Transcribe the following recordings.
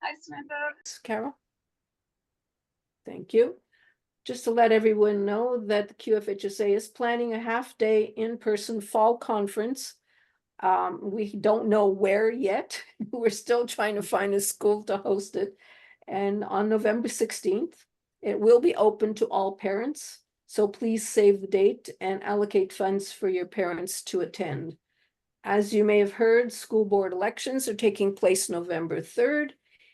Hi, Samantha. Carol? Thank you. Just to let everyone know that the QFHSA is planning a half-day in-person fall conference. We don't know where yet. We're still trying to find a school to host it. And on November 16th, it will be open to all parents. So please save the date and allocate funds for your parents to attend. As you may have heard, school board elections are taking place November 3rd.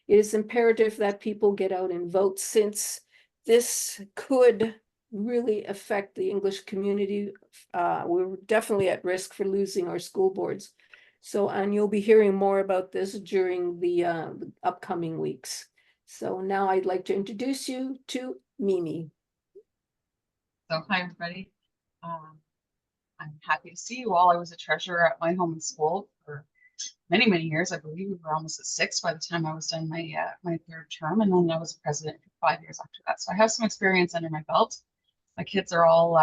It is imperative that people get out and vote, since this could really affect the English community. We're definitely at risk for losing our school boards. So, and you'll be hearing more about this during the upcoming weeks. So now I'd like to introduce you to Mimi. So, hi, everybody. I'm happy to see you all. I was a treasurer at my home and school for many, many years. I believe we were almost at 6 by the time I was done my third term, and then I was president for 5 years after that. So I have some experience under my belt. My kids are all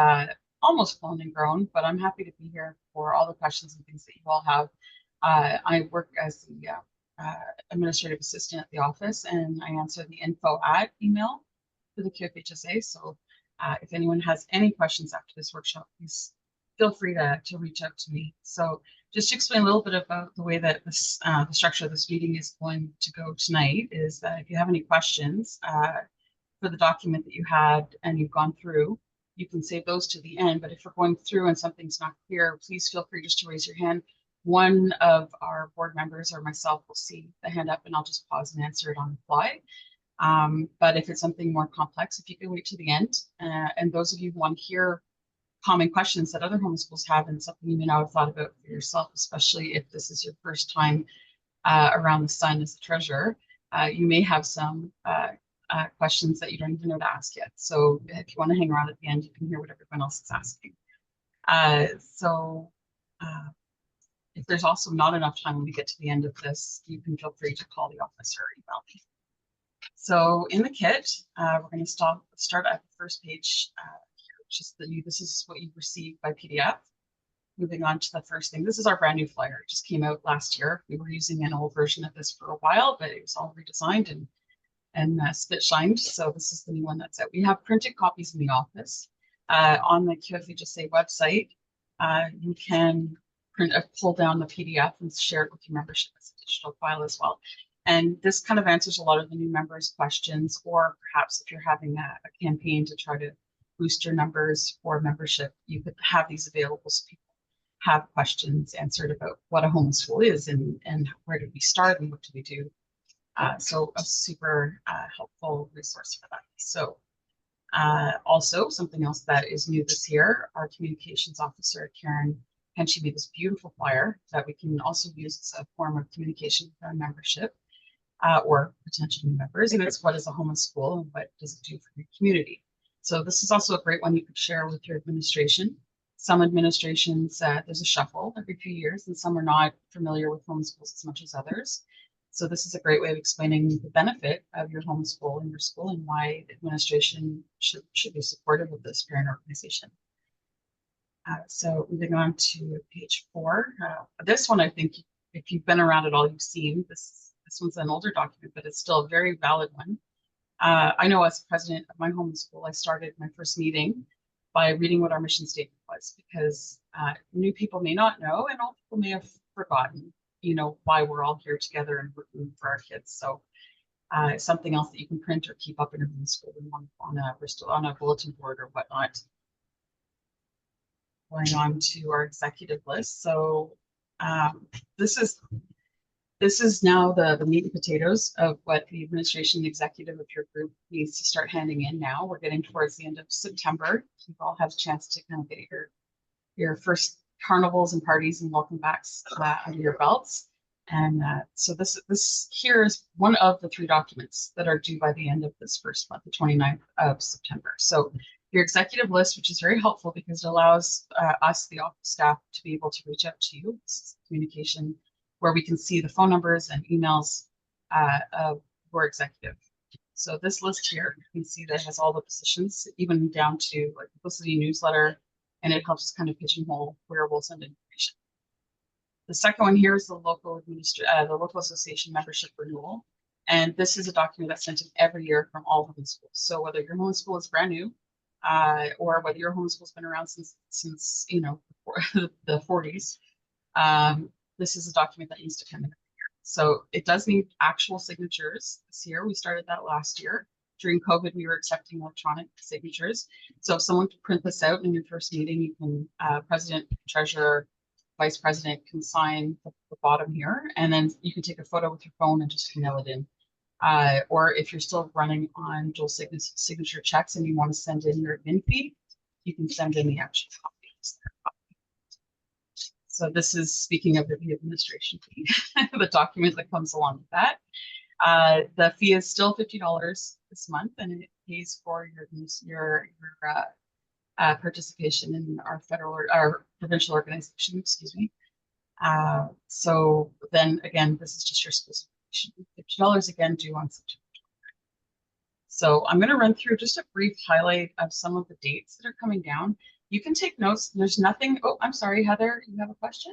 almost grown and grown, but I'm happy to be here for all the questions and things that you all have. I work as the administrative assistant at the office, and I answer the info at email for the QFHSA. So if anyone has any questions after this workshop, please feel free to reach out to me. So just to explain a little bit about the way that this the structure of this meeting is going to go tonight is that if you have any questions for the document that you had and you've gone through, you can save those to the end. But if you're going through and something's not clear, please feel free just to raise your hand. One of our board members or myself will see the hand up, and I'll just pause and answer it on the fly. But if it's something more complex, if you can wait to the end, and those of you who want to hear common questions that other homeschools have and something you may not have thought about for yourself, especially if this is your first time around the sun as a treasurer, you may have some questions that you don't even know to ask yet. So if you want to hang around at the end, you can hear what everyone else is asking. If there's also not enough time when we get to the end of this, you can feel free to call the office or email me. So in the kit, we're going to start at the first page here, this is what you received by PDF. Moving on to the first thing, this is our brand new flyer. It just came out last year. We were using an old version of this for a while, but it was all redesigned and spit shined. So this is the new one that's out. We have printed copies in the office. On the QFHSA website, you can pull down the PDF and share it with your membership as a digital file as well. And this kind of answers a lot of the new members' questions, or perhaps if you're having a campaign to try to boost your numbers for membership, you could have these available so people have questions answered about what a homeschool is and where do we start and what do we do. So a super helpful resource for that. So also something else that is new this year, our communications officer, Karen, and she made this beautiful flyer that we can also use as a form of communication with our membership or potential new members. And it's what is a homeschool and what does it do for your community. So this is also a great one you could share with your administration. Some administrations, there's a shuffle every few years, and some are not familiar with homeschools as much as others. So this is a great way of explaining the benefit of your homeschool in your school and why the administration should be supportive of this parent organization. So moving on to page 4. This one, I think, if you've been around at all, you've seen this one's an older document, but it's still a very valid one. I know as president of my homeschool, I started my first meeting by reading what our mission statement was, because new people may not know, and old people may have forgotten, why we're all here together and working for our kids. So something else that you can print or keep up in your homeschool on a bulletin board or whatnot. Going on to our executive list. So this is now the meat and potatoes of what the administration executive of your group needs to start handing in now. We're getting towards the end of September. You've all had a chance to kind of get your first carnivals and parties and welcome backs under your belts. And so this here is one of the 3 documents that are due by the end of this first month, the 29th of September. So your executive list, which is very helpful because it allows us, the office staff, to be able to reach out to you. This is communication where we can see the phone numbers and emails of your executive. So this list here, you can see that has all the positions, even down to like publicity newsletter, and it helps us kind of pigeonhole where we'll send information. The second one here is the local association membership renewal. And this is a document that's sent in every year from all home schools. So whether your home school is brand new, or whether your home school's been around since you know the 40s, this is a document that needs to come in every year. So it does need actual signatures this year. We started that last year. During COVID, we were accepting electronic signatures. So if someone can print this out in your first meeting, you can, president, treasurer, vice president can sign the bottom here, and then you can take a photo with your phone and just mail it in. Or if you're still running on dual signature checks and you want to send in your admin fee, you can send in the actual copies. So this is, speaking of the administration fee, the document that comes along with that. The fee is still $50 this month, and it pays for your participation in our provincial organization, excuse me. So then again, this is just your specification. $50 again due on September. So I'm going to run through just a brief highlight of some of the dates that are coming down. You can take notes. There's nothing. Oh, I'm sorry, Heather, you have a question?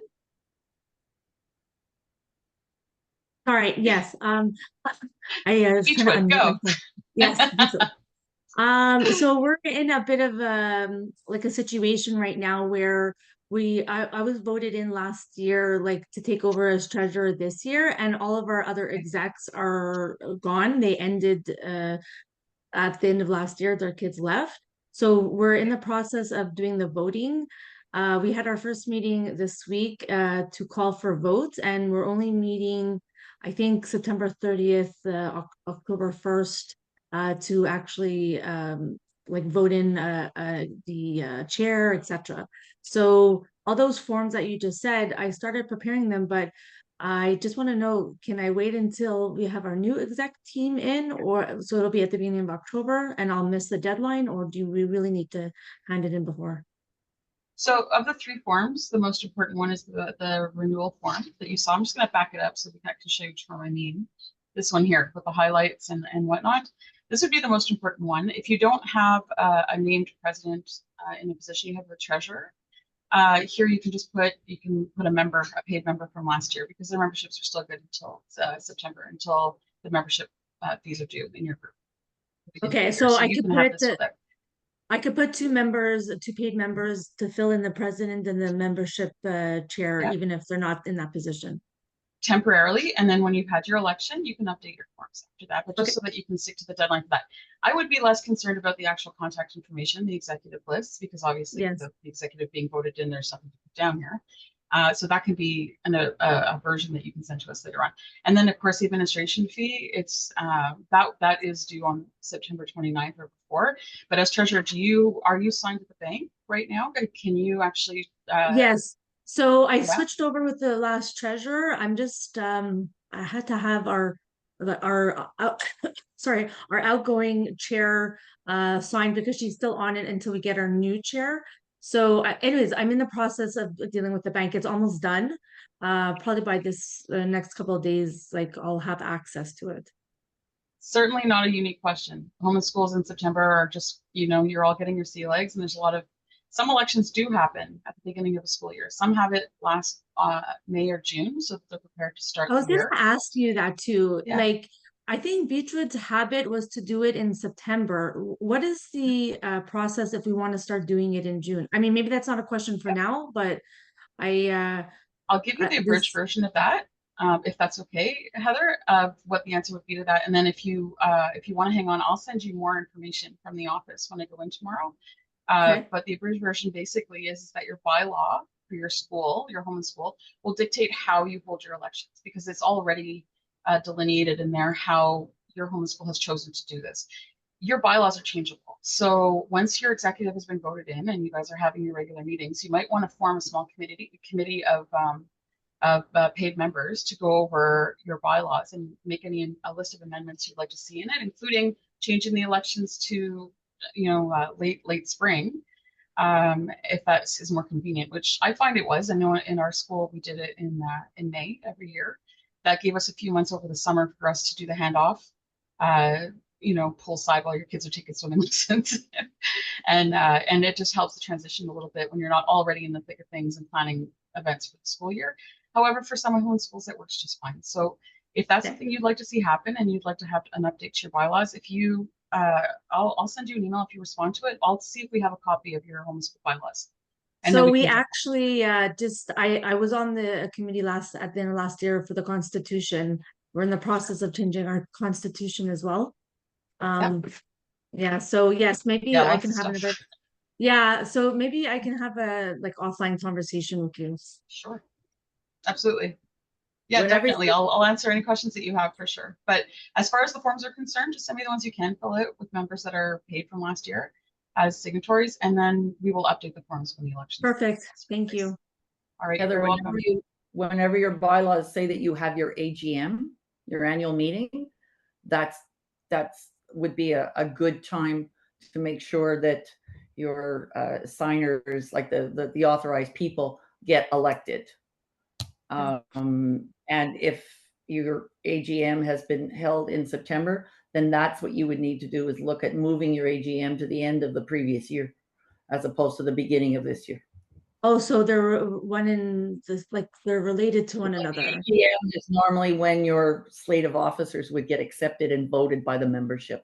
Sorry, yes. I was trying to Beechwood, unmute go. myself. Yes. So we're in a bit of like a situation right now where I was voted in last year like to take over as treasurer this year, and all of our other execs are gone. They ended at the end of last year. Their kids left. So we're in the process of doing the voting. We had our first meeting this week to call for votes, and we're only meeting, I think, September 30th, October 1st, to actually like vote in the chair, etc. So all those forms that you just said, I started preparing them, but I just want to know, can I wait until we have our new exec team in, or so it'll be at the beginning of October and I'll miss the deadline, or do we really need to hand it in before? So of the three forms, the most important one is the renewal form that you saw. I'm just going to back it up so we can show you which one I mean. This one here with the highlights and whatnot. This would be the most important one. If you don't have a named president in a position, you have the treasurer. Here you can just put a member, a paid member from last year, because their memberships are still good until September, until the membership fees are due in your group. Okay, so I could put I could put two paid members to fill in the president and the membership chair, Yeah. even if they're not in that position. Temporarily, and then when you've had your election, you can update your forms after that, but just so that you can stick to the deadline for that. I would be less concerned about the actual contact information, the executive list, because obviously Yes. the executive being voted in, there's something to put down here. So that can be a version that you can send to us later on. And then of course the administration fee, it's that is due on September 29th or before. But as treasurer, are you signed with the bank right now? Can you actually Yes. So I switched over with the last treasurer. I'm just I had to have our sorry, our outgoing chair signed because she's still on it until we get our new chair. So anyways, I'm in the process of dealing with the bank. It's almost done. Probably by this next couple of days, like I'll have access to it. Certainly not a unique question. Home schools in September are just, you're all getting your sea legs, and there's some elections do happen at the beginning of the school year. Some have it last May or June, so they're prepared to start I was the year. going to ask you that too. Yeah. Like, I think Beechwood's habit was to do it in September. What is the process if we want to start doing it in June? I mean, maybe that's not a question for now, but I'll give you the abridged version of that, if that's okay, Heather, of what the answer would be to that. And then if you want to hang on, I'll send you more information from the office when I go in tomorrow. Okay. But the abridged version basically is that your bylaw for your school, your home school, will dictate how you hold your elections, because it's already delineated in there how your home school has chosen to do this. Your bylaws are changeable. So once your executive has been voted in and you guys are having your regular meetings, you might want to form a small committee of paid members to go over your bylaws and make a list of amendments you'd like to see in it, including changing the elections to late spring, if that is more convenient, which I find it was. I know in our school we did it in May every year. That gave us a few months over the summer for us to do the handoff, poolside while your kids are taking swimming lessons, and it just helps the transition a little bit when you're not already in the thick of things and planning events for the school year. However, for some homeschools, that works just fine. So If that's Okay. something you'd like to see happen and you'd like to have an update to your bylaws, if you, I'll send you an email if you respond to it. I'll see if we have a copy of your homeschool bylaws. And then So we can- actually just I was on the committee at the end of last year for the Constitution. We're in the process of changing our Constitution as well. Yeah, so yes, maybe Yeah, I lots can of have stuff. another. Yeah, so maybe I can have a like offline conversation with you. Sure. Absolutely. Yeah, Whenever definitely. I'll answer any questions that you have for sure. But as far as the forms are concerned, just send me the ones you can fill out with members that are paid from last year as signatories, and then we will update the forms when the election. Perfect. Thank you. All right. Heather, You're welcome. whenever your bylaws say that you have your AGM, your annual meeting, that's would be a good time to make sure that your signers, like the authorized people, get elected. And if your AGM has been held in September, then that's what you would need to do, is look at moving your AGM to the end of the previous year, as opposed to the beginning of this year. Oh, so they're one in this, like they're related to one another. AGM is normally when your slate of officers would get accepted and voted by the membership.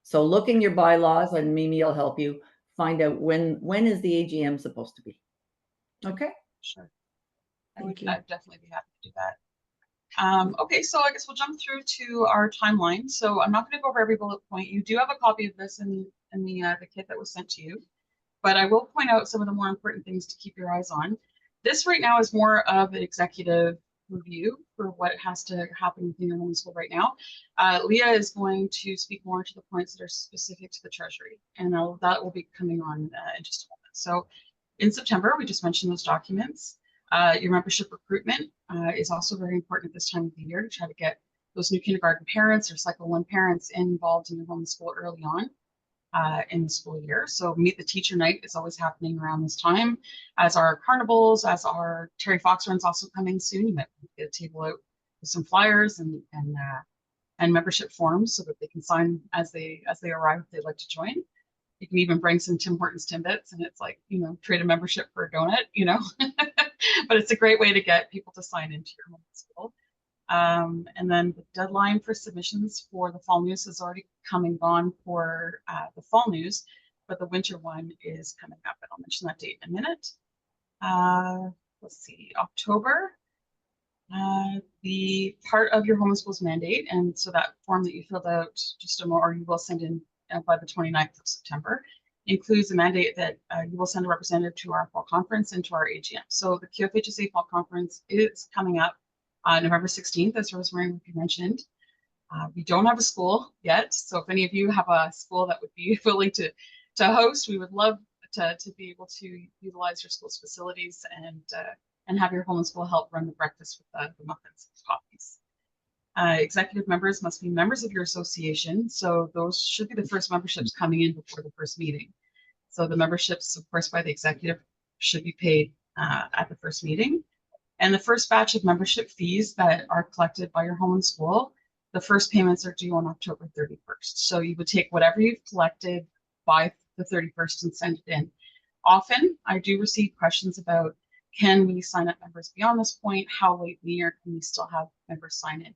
So look in your bylaws, and Mimi will help you find out when is the AGM supposed to be. Okay. Sure. Thank you. I'd definitely be happy to do that. Okay, so I guess we'll jump through to our timeline. So I'm not going to go over every bullet point. You do have a copy of this in the kit that was sent to you, but I will point out some of the more important things to keep your eyes on. This right now is more of an executive review for what has to happen within your homeschool right now. Leah is going to speak more to the points that are specific to the Treasury, and that will be coming on in just a moment. So in September, we just mentioned those documents. Your membership recruitment is also very important at this time of the year to try to get those new kindergarten parents or cycle 1 parents involved in your homeschool early on in the school year. So Meet the Teacher Night is always happening around this time, as are carnivals, as are Terry Fox runs also coming soon. You might get a table out with some flyers and membership forms so that they can sign as they arrive if they'd like to join. You can even bring some Tim Hortons Timbits, and it's like, trade a membership for a donut, but it's a great way to get people to sign into your homeschool. And then the deadline for submissions for the fall news has already come and gone for the fall news, but the winter one is coming up, and I'll mention that date in a minute. Let's see, October, the part of your homeschool's mandate, and so that form that you filled out just a more, or you will send in by the 29th of September, includes a mandate that you will send a representative to our fall conference and to our AGM. So the QFHSA fall conference is coming up November 16th, as Rosemary mentioned. We don't have a school yet, so if any of you have a school that would be willing to host, we would love to be able to utilize your school's facilities and have your homeschool help run the breakfast with the muffins and coffees. Executive members must be members of your association, so those should be the first memberships coming in before the first meeting. So the memberships, of course, by the executive should be paid at the first meeting. And the first batch of membership fees that are collected by your homeschool, the first payments are due on October 31st. So you would take whatever you've collected by the 31st and send it in. Often I do receive questions about, can we sign up members beyond this point? How late in the year can we still have members sign in?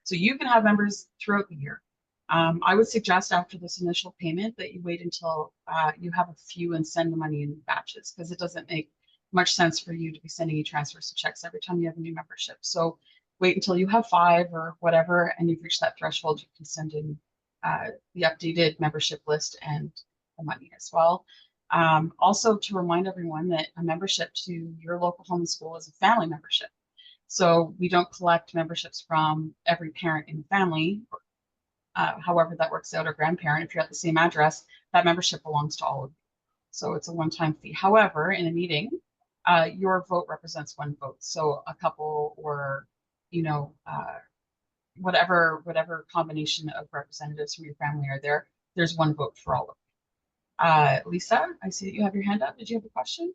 So you can have members throughout the year. I would suggest after this initial payment that you wait until you have a few and send the money in batches, because it doesn't make much sense for you to be sending e-transfers to checks every time you have a new membership. So wait until you have 5 or whatever, and you've reached that threshold. You can send in the updated membership list and the money as well. Also to remind everyone that a membership to your local homeschool is a family membership. So we don't collect memberships from every parent in the family, however that works out, or grandparent. If you're at the same address, that membership belongs to all of you. So it's a one-time fee. However, in a meeting, your vote represents one vote. So a couple, or whatever combination of representatives from your family are there, there's one vote for all of you. Lisa, I see that you have your hand up. Did you have a question?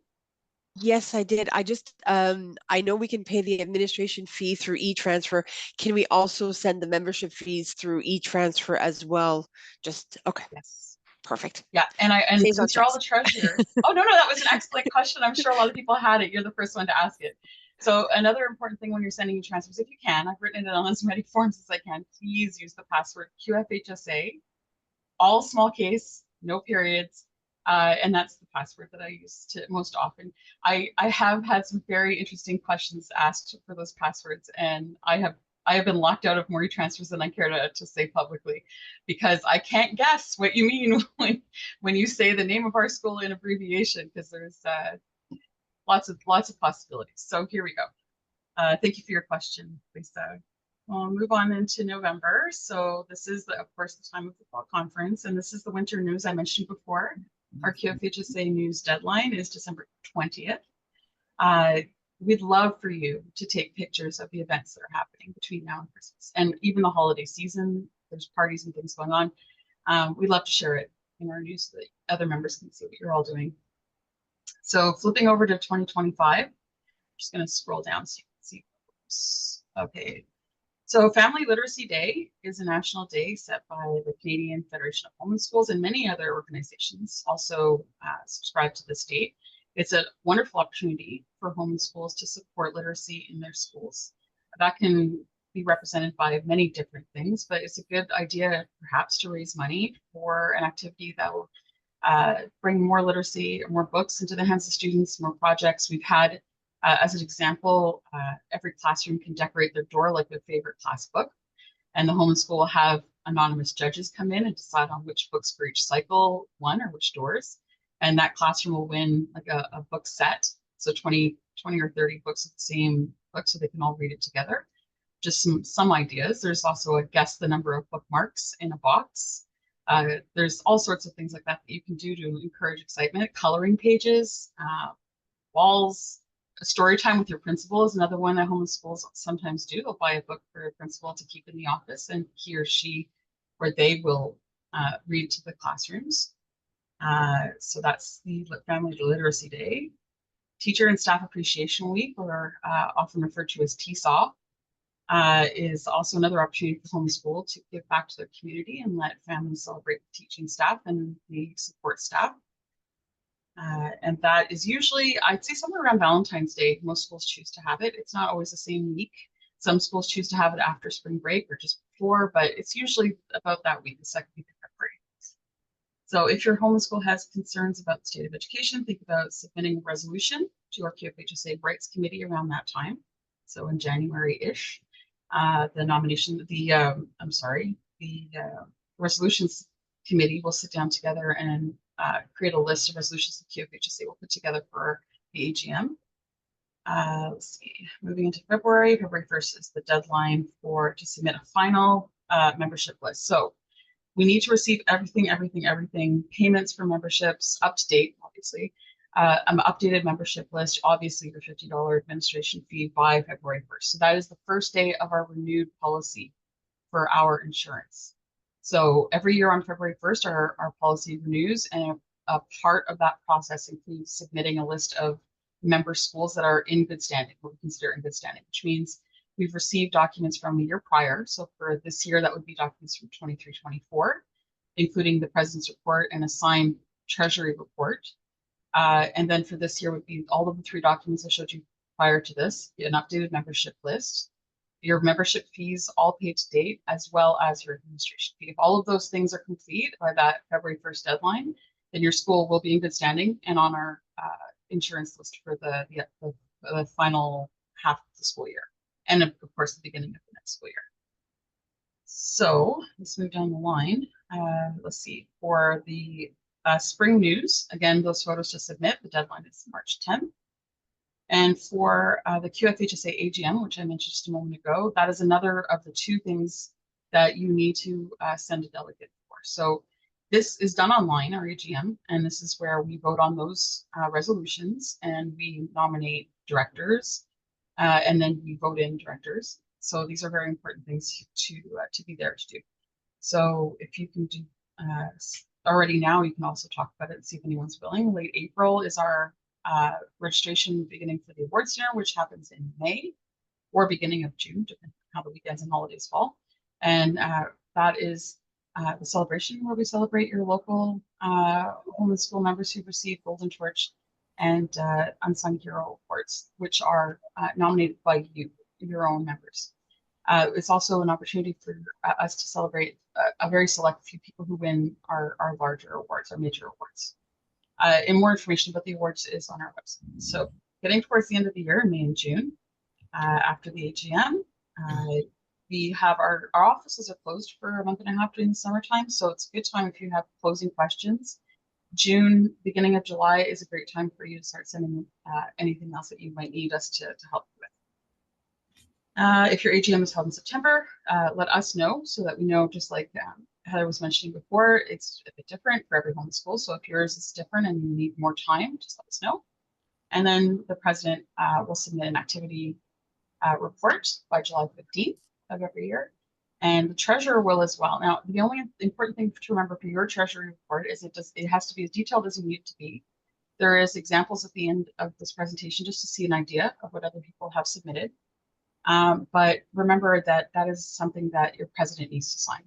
Yes, I did. I just, I know we can pay the administration fee through e-transfer. Can we also send the membership fees through e-transfer as well? Just, okay, Yes. perfect. Yeah, and Saves on since you're all the checks. treasurer. Oh, no, that was an excellent question. I'm sure a lot of people had it. You're the first one to ask it. So another important thing when you're sending transfers, if you can, I've written it on as many forms as I can, please use the password QFHSA, all small case, no periods. And that's the password that I use to most often. I have had some very interesting questions asked for those passwords, and I have been locked out of more transfers than I care to say publicly, because I can't guess what you mean when you say the name of our school in abbreviation, because there's lots of possibilities. So here we go. Thank you for your question, Lisa. We'll move on into November. So this is, of course, the time of the fall conference, and this is the winter news I mentioned before. Our QFHSA news deadline is December 20th. We'd love for you to take pictures of the events that are happening between now and Christmas, and even the holiday season. There's parties and things going on. We'd love to share it in our news so that other members can see what you're all doing. So flipping over to 2025, I'm just going to scroll down so you can see. Okay. So Family Literacy Day is a national day set by the Canadian Federation of Home Schools, and many other organizations also subscribe to this date. It's a wonderful opportunity for home schools to support literacy in their schools. That can be represented by many different things, but it's a good idea perhaps to raise money for an activity that will bring more literacy, more books into the hands of students, more projects. We've had, as an example, every classroom can decorate their door like their favorite class book, and the home and school will have anonymous judges come in and decide on which books for each cycle one or which doors, and that classroom will win like a book set, so 20 or 30 books of the same book so they can all read it together. Just some ideas. There's also a guess the number of bookmarks in a box. There's all sorts of things like that that you can do to encourage excitement. Coloring pages, walls. A story time with your principal is another one that home schools sometimes do. They'll buy a book for a principal to keep in the office, and he or she or they will read to the classrooms. So that's the Family Literacy Day. Teacher and Staff Appreciation Week, or often referred to as TSAW, is also another opportunity for home school to give back to their community and let families celebrate the teaching staff and the support staff. And that is usually, I'd say, somewhere around Valentine's Day. Most schools choose to have it. It's not always the same week. Some schools choose to have it after spring break or just before, but it's usually about that week, the second week of February. So if your home school has concerns about the state of education, think about submitting a resolution to our QFHSA Rights Committee around that time. So in January-ish, the resolutions committee will sit down together and create a list of resolutions that QFHSA will put together for the AGM. Let's see, moving into February 1st is the deadline to submit a final membership list. So we need to receive everything, payments for memberships, up to date, obviously, an updated membership list, obviously your $50 administration fee by February 1st. So that is the first day of our renewed policy for our insurance. So every year on February 1st, our policy renews, and a part of that process includes submitting a list of member schools that are in good standing, what we consider in good standing, which means we've received documents from a year prior. So for this year, that would be documents from 23-24, including the president's report and a signed treasury report. And then for this year would be all of the 3 documents I showed you prior to this, an updated membership list, your membership fees all paid to date, as well as your administration fee. If all of those things are complete by that February 1st deadline, then your school will be in good standing and on our insurance list for the final half of the school year. And of course, the beginning of the next school year. So let's move down the line. Let's see, for the spring news, again, those photos to submit, the deadline is March 10th. And for the QFHSA AGM, which I mentioned just a moment ago, that is another of the 2 things that you need to send a delegate for. So this is done online, our AGM, and this is where we vote on those resolutions, and we nominate directors, and then we vote in directors. So these are very important things to be there to do. So if you can do already now, you can also talk about it and see if anyone's willing. Late April is our registration beginning for the awards dinner, which happens in May or beginning of June, depending on how the weekends and holidays fall. And that is the celebration where we celebrate your local home and school members who receive Golden Torch and Unsung Hero Awards, which are nominated by you, your own members. It's also an opportunity for us to celebrate a very select few people who win our larger awards, our major awards. And more information about the awards is on our website. So getting towards the end of the year, May and June, after the AGM, we have our offices are closed for a month and a half during the summertime. So it's a good time if you have closing questions. June, beginning of July is a great time for you to start sending anything else that you might need us to help you with. If your AGM is held in September, let us know so that we know, just like Heather was mentioning before, it's a bit different for every home school. So if yours is different and you need more time, just let us know. And then the president will submit an activity report by July 15th of every year. And the treasurer will as well. Now, the only important thing to remember for your treasury report is it has to be as detailed as you need it to be. There is examples at the end of this presentation just to see an idea of what other people have submitted. But remember that that is something that your president needs to sign.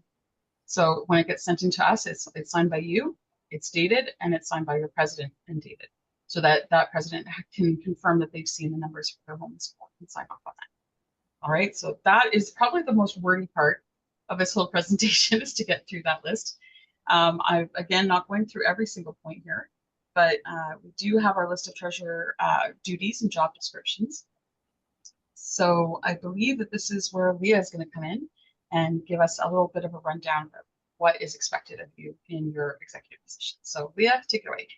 So when it gets sent into us, it's signed by you, it's dated, and it's signed by your president and dated. So that president can confirm that they've seen the numbers for their home school and sign off on that. All right, so that is probably the most wordy part of this whole presentation, is to get through that list. I'm again not going through every single point here, but we do have our list of treasurer duties and job descriptions. So I believe that this is where Leah is going to come in and give us a little bit of a rundown of what is expected of you in your executive position. So Leah, take it away.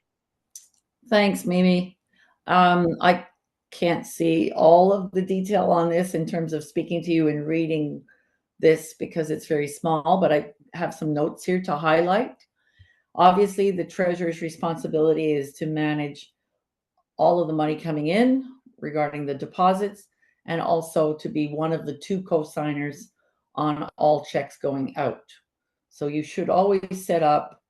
Thanks, Mimi. I can't see all of the detail on this in terms of speaking to you and reading this because it's very small, but I have some notes here to highlight. Obviously, the treasurer's responsibility is to manage all of the money coming in regarding the deposits, and also to be one of the 2 co-signers on all checks going out. So you should always set up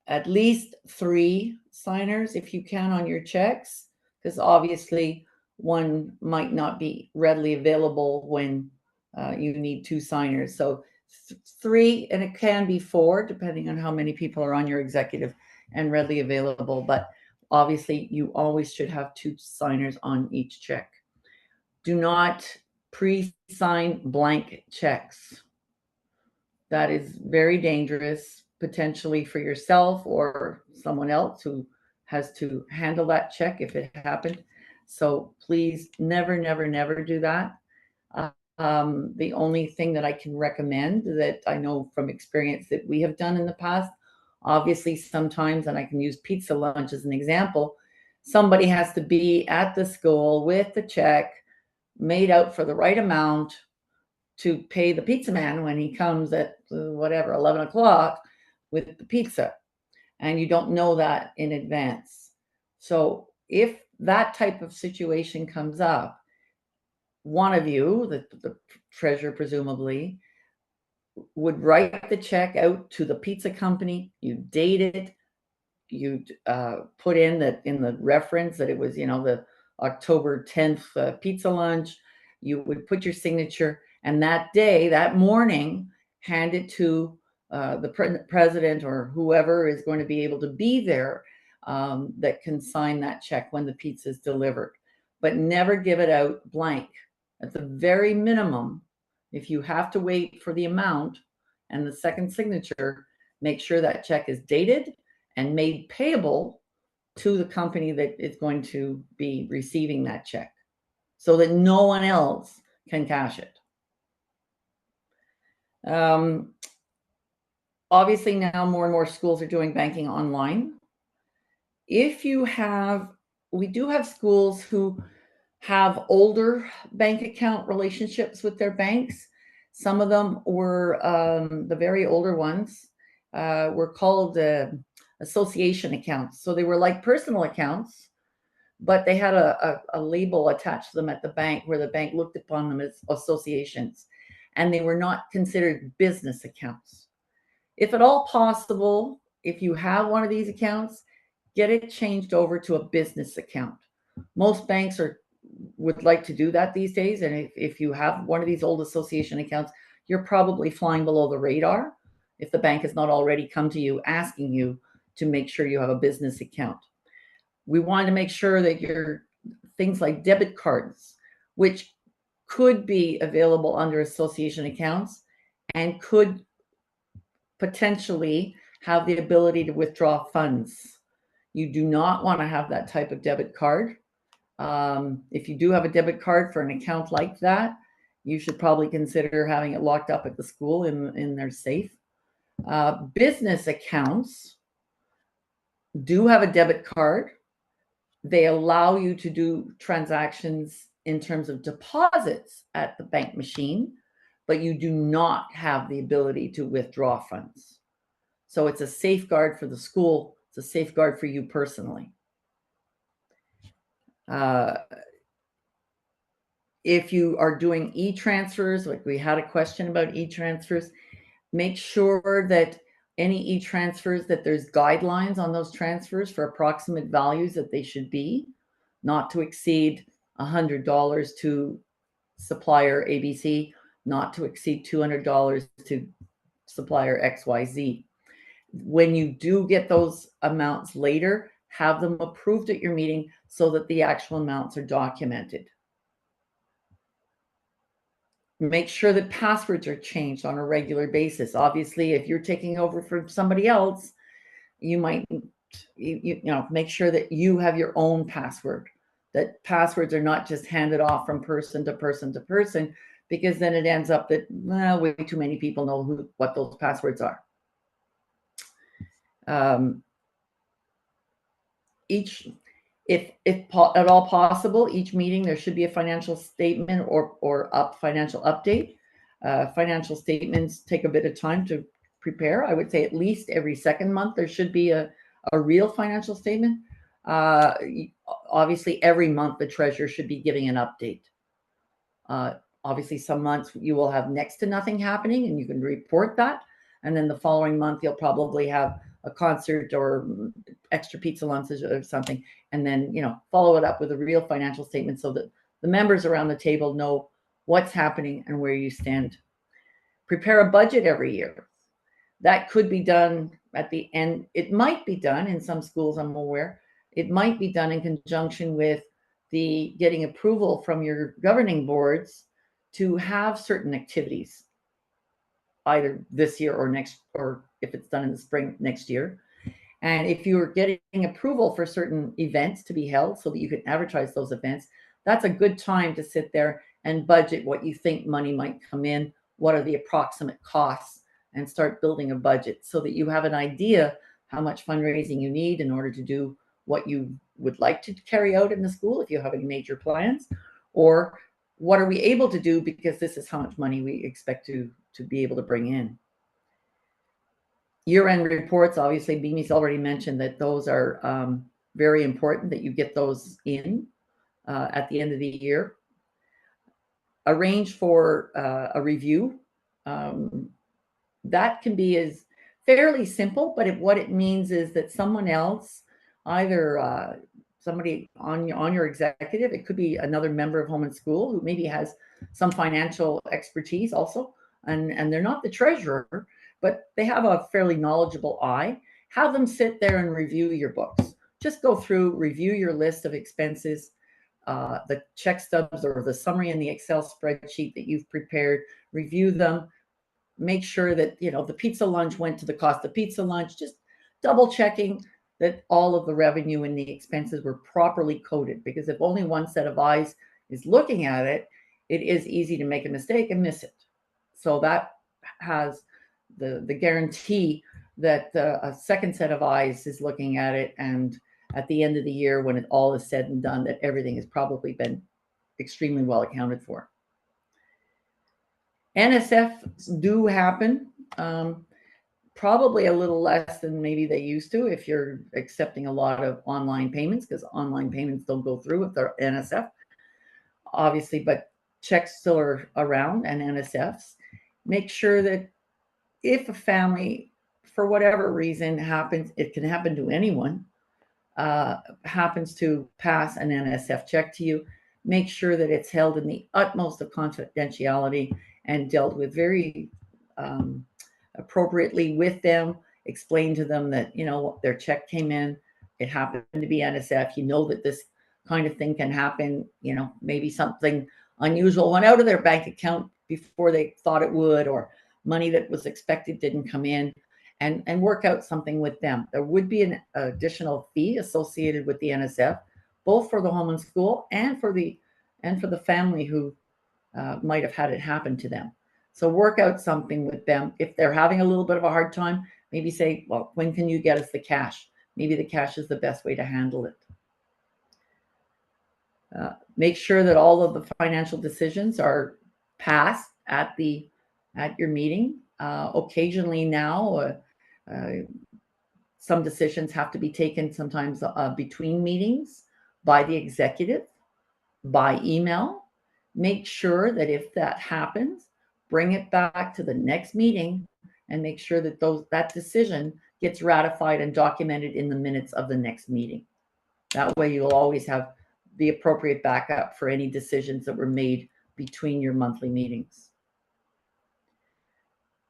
at least 3 signers if you can on your checks, because obviously one might not be readily available when you need 2 signers. So 3, and it can be 4 depending on how many people are on your executive and readily available. But obviously you always should have 2 signers on each check. Do not pre-sign blank checks. That is very dangerous, potentially for yourself or someone else who has to handle that check if it happened. So please never, never, never do that. The only thing that I can recommend, that I know from experience that we have done in the past, obviously sometimes, and I can use pizza lunch as an example, somebody has to be at the school with the check made out for the right amount to pay the pizza man when he comes at whatever, 11 o'clock with the pizza. And you don't know that in advance. So if that type of situation comes up, one of you, the treasurer presumably, would write the check out to the pizza company. You date it. You put in that in the reference that it was, the October 10th pizza lunch. You would put your signature, and that day, that morning, hand it to the president or whoever is going to be able to be there that can sign that check when the pizza is delivered. But never give it out blank. At the very minimum, if you have to wait for the amount and the second signature, make sure that check is dated and made payable to the company that is going to be receiving that check, so that no one else can cash it. Obviously now more and more schools are doing banking online. We do have schools who have older bank account relationships with their banks. Some of them were, the very older ones were called association accounts. So they were like personal accounts, but they had a label attached to them at the bank where the bank looked upon them as associations, and they were not considered business accounts. If at all possible, if you have one of these accounts, get it changed over to a business account. Most banks would like to do that these days, and if you have one of these old association accounts, you're probably flying below the radar if the bank has not already come to you asking you to make sure you have a business account. We want to make sure that your things like debit cards, which could be available under association accounts and could potentially have the ability to withdraw funds. You do not want to have that type of debit card. If you do have a debit card for an account like that, you should probably consider having it locked up at the school in their safe. Business accounts do have a debit card. They allow you to do transactions in terms of deposits at the bank machine, but you do not have the ability to withdraw funds. So it's a safeguard for the school. It's a safeguard for you personally. If you are doing e-transfers, like we had a question about e-transfers, make sure that any e-transfers, that there's guidelines on those transfers for approximate values that they should be, not to exceed $100 to supplier ABC, not to exceed $200 to supplier XYZ. When you do get those amounts later, have them approved at your meeting so that the actual amounts are documented. Make sure that passwords are changed on a regular basis. Obviously, if you're taking over from somebody else, you might, you know, make sure that you have your own password, that passwords are not just handed off from person to person to person, because then it ends up that, well, way too many people know what those passwords are. If at all possible, each meeting there should be a financial statement or financial update. Financial statements take a bit of time to prepare. I would say at least every second month there should be a real financial statement. Obviously, every month the treasurer should be giving an update. Obviously, some months you will have next to nothing happening, and you can report that. And then the following month you'll probably have a concert or extra pizza lunches or something, and then, you know, follow it up with a real financial statement so that the members around the table know what's happening and where you stand. Prepare a budget every year. That could be done at the end. It might be done in some schools, I'm aware. It might be done in conjunction with the getting approval from your governing boards to have certain activities, either this year or next, or if it's done in the spring next year. And if you're getting approval for certain events to be held so that you can advertise those events, that's a good time to sit there and budget what you think money might come in, what are the approximate costs, and start building a budget so that you have an idea how much fundraising you need in order to do what you would like to carry out in the school if you have any major plans, or what are we able to do because this is how much money we expect to be able to bring in. Year-end reports, obviously, Mimi's already mentioned that those are very important, that you get those in at the end of the year. Arrange for a review. That can be as fairly simple, but what it means is that someone else, either somebody on your executive, it could be another member of Home and School who maybe has some financial expertise also, and they're not the treasurer, but they have a fairly knowledgeable eye. Have them sit there and review your books. Just go through, review your list of expenses, the check stubs or the summary in the Excel spreadsheet that you've prepared, review them. Make sure that, you know, the pizza lunch went to the cost of pizza lunch, just double checking that all of the revenue and the expenses were properly coded, because if only one set of eyes is looking at it, it is easy to make a mistake and miss it. So that has the guarantee that a second set of eyes is looking at it, and at the end of the year, when it all is said and done, that everything has probably been extremely well accounted for. NSF do happen, probably a little less than maybe they used to if you're accepting a lot of online payments, because online payments don't go through with their NSF, obviously, but checks still are around, and NSFs. Make sure that if a family, for whatever reason happens, it can happen to anyone, happens to pass an NSF check to you, make sure that it's held in the utmost of confidentiality and dealt with very appropriately with them. Explain to them that, you know, their check came in, it happened to be NSF, you know that this kind of thing can happen, you know, maybe something unusual went out of their bank account before they thought it would, or money that was expected didn't come in, and work out something with them. There would be an additional fee associated with the NSF, both for the home and school and for the family who might have had it happen to them. So work out something with them. If they're having a little bit of a hard time, maybe say, well, when can you get us the cash? Maybe the cash is the best way to handle it. Make sure that all of the financial decisions are passed at your meeting. Occasionally now, some decisions have to be taken sometimes between meetings by the executive, by email. Make sure that if that happens, bring it back to the next meeting and make sure that that decision gets ratified and documented in the minutes of the next meeting. That way you'll always have the appropriate backup for any decisions that were made between your monthly meetings.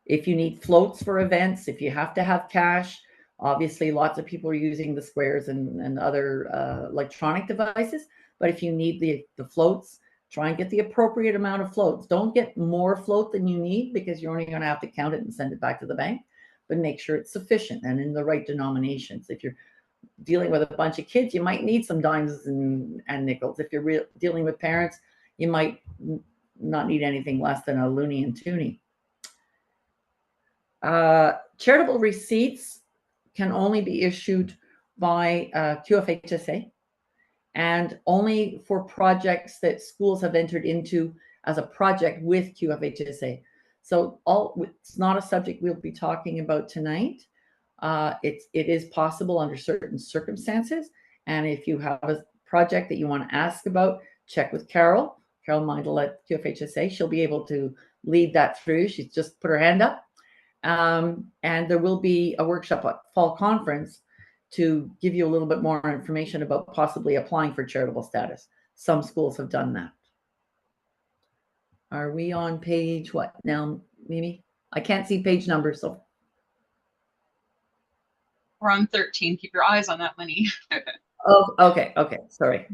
If you need floats for events, if you have to have cash, obviously lots of people are using the squares and other electronic devices, but if you need the floats, try and get the appropriate amount of floats. Don't get more float than you need, because you're only going to have to count it and send it back to the bank, but make sure it's sufficient and in the right denominations. If you're dealing with a bunch of kids, you might need some dimes and nickels. If you're dealing with parents, you might not need anything less than a loony and toonie. Charitable receipts can only be issued by QFHSA, and only for projects that schools have entered into as a project with QFHSA. So it's not a subject we'll be talking about tonight. It is possible under certain circumstances. And if you have a project that you want to ask about, check with Carol. Carol Mindel at QFHSA. She'll be able to lead that through. She's just put her hand up. And there will be a workshop at Fall Conference to give you a little bit more information about possibly applying for charitable status. Some schools have done that. Are we on page what now, Mimi? I can't see page numbers, so. We're on 13. Keep your eyes on that money. Oh, okay. Sorry.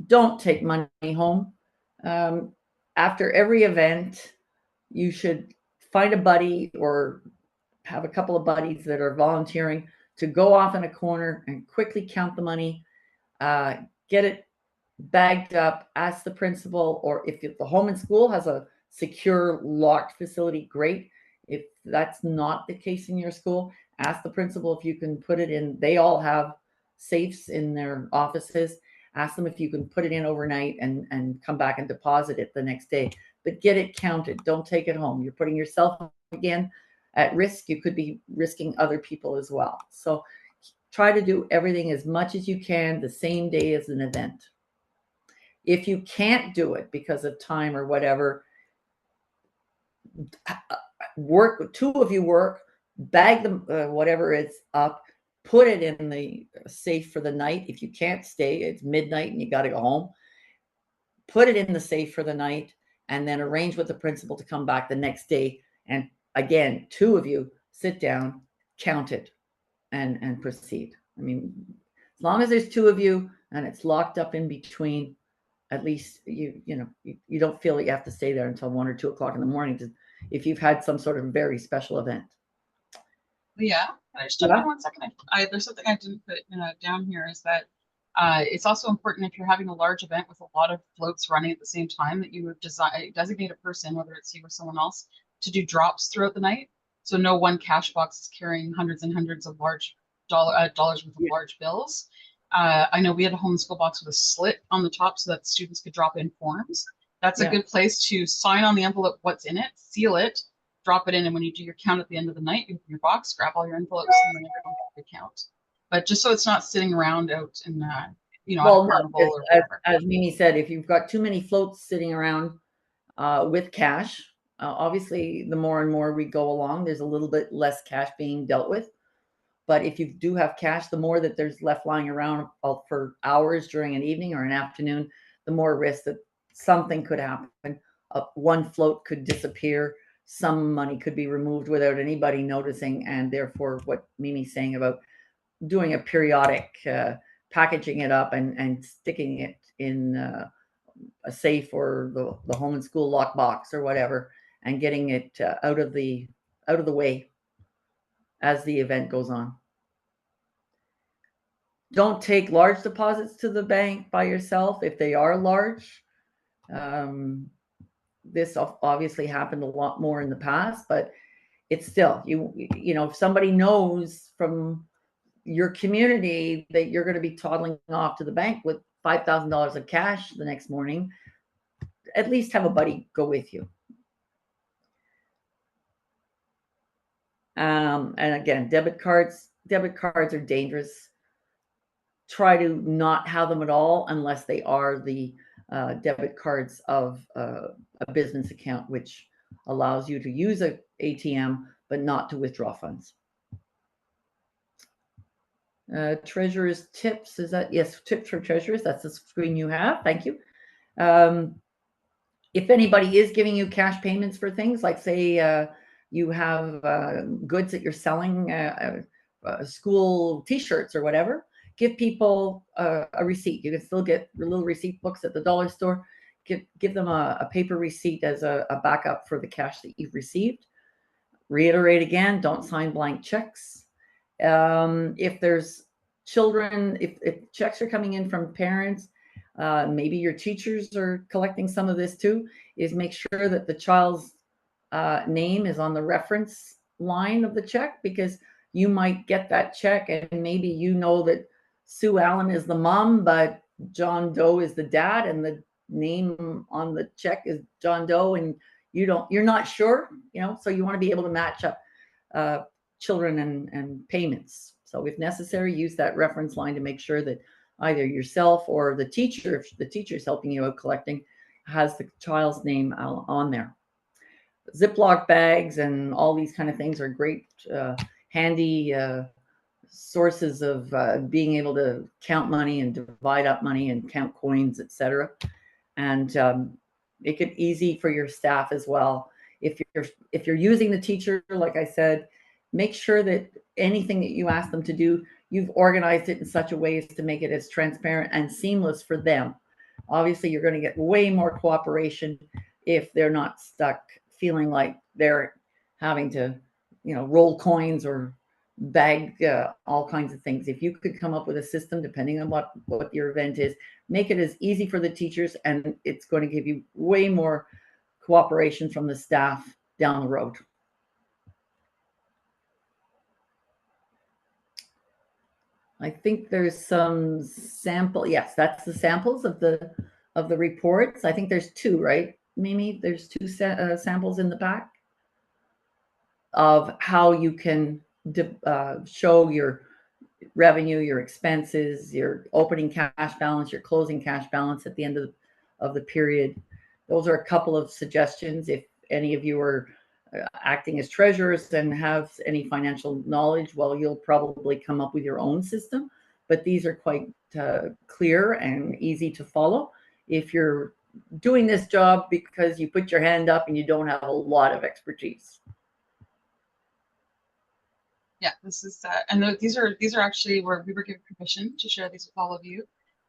Don't take money home. After every event, you should find a buddy or have a couple of buddies that are volunteering to go off in a corner and quickly count the money, get it bagged up, ask the principal, or if the home and school has a secure locked facility, great. If that's not the case in your school, ask the principal if you can put it in. They all have safes in their offices. Ask them if you can put it in overnight and come back and deposit it the next day. But get it counted. Don't take it home. You're putting yourself again at risk. You could be risking other people as well. So try to do everything as much as you can the same day as an event. If you can't do it because of time or whatever, two of you work, bag them, whatever it's up, put it in the safe for the night. If you can't stay, it's midnight and you got to go home, put it in the safe for the night, and then arrange with the principal to come back the next day. And again, two of you sit down, count it, and proceed. I mean, as long as there's two of you and it's locked up in between, at least you don't feel that you have to stay there until 1 or 2 o'clock in the morning if you've had some sort of very special event. Yeah, can I just jump in 1 second? There's something I didn't put down here, is that it's also important, if you're having a large event with a lot of floats running at the same time, that you would designate a person, whether it's you or someone else, to do drops throughout the night. So no one cash box is carrying hundreds and hundreds of large dollars worth of large bills. I know we had a homeschool box with a slit on the top so that students could drop in forms. That's a good place to sign on the envelope what's in it, seal it, drop it in, and when you do your count at the end of the night, you open your box, grab all your envelopes, and then everyone can count. But just so it's not sitting around out in, well, carnival as Mimi said, if you've got too many floats sitting around with cash, obviously the more and more we go along, there's a little bit less cash being dealt with. But if you do have cash, the more that there's left lying around for hours during an evening or an afternoon, the more risk that something could happen. One float could disappear. Some money could be removed without anybody noticing. And therefore, what Mimi's saying about doing a periodic packaging it up and sticking it in a safe or the home and school lockbox or whatever, and getting it out of the way as the event goes on. Don't take large deposits to the bank by yourself if they are large. This obviously happened a lot more in the past, but it's still, you know, if somebody knows from your community that you're going to be toddling off to the bank with $5,000 of cash the next morning, at least have a buddy go with you. And again, debit cards are dangerous. Try to not have them at all unless they are the debit cards of a business account, which allows you to use a ATM, but not to withdraw funds. Treasurer's tips, is that? Yes, tips for treasurers. That's the screen you have. Thank you. If anybody is giving you cash payments for things, like say you have goods that you're selling, school T-shirts or whatever, give people a receipt. You can still get little receipt books at the dollar store. Give them a paper receipt as a backup for the cash that you've received. Reiterate again, don't sign blank checks. If there's children, if checks are coming in from parents, maybe your teachers are collecting some of this too, is make sure that the child's name is on the reference line of the check, because you might get that check and maybe you know that Sue Allen is the mom, but John Doe is the dad, and the name on the check is John Doe, and you're not sure, you know, so you want to be able to match up children and payments. So if necessary, use that reference line to make sure that either yourself or the teacher, if the teacher's helping you out collecting, has the child's name on there. Ziploc bags and all these kind of things are great, handy sources of being able to count money and divide up money and count coins, etc. And make it easy for your staff as well. If you're using the teacher, like I said, make sure that anything that you ask them to do, you've organized it in such a way as to make it as transparent and seamless for them. Obviously, you're going to get way more cooperation if they're not stuck feeling like they're having to, you know, roll coins or bag all kinds of things. If you could come up with a system, depending on what your event is, make it as easy for the teachers, and it's going to give you way more cooperation from the staff down the road. I think there's some sample. Yes, that's the samples of the reports. I think there's two, right, Mimi? There's two samples in the pack of how you can show your revenue, your expenses, your opening cash balance, your closing cash balance at the end of the period. Those are a couple of suggestions. If any of you are acting as treasurers and have any financial knowledge, well, you'll probably come up with your own system, but these are quite clear and easy to follow if you're doing this job because you put your hand up and you don't have a lot of expertise. Yeah, this is and these are actually where we were given permission to share these with all of you.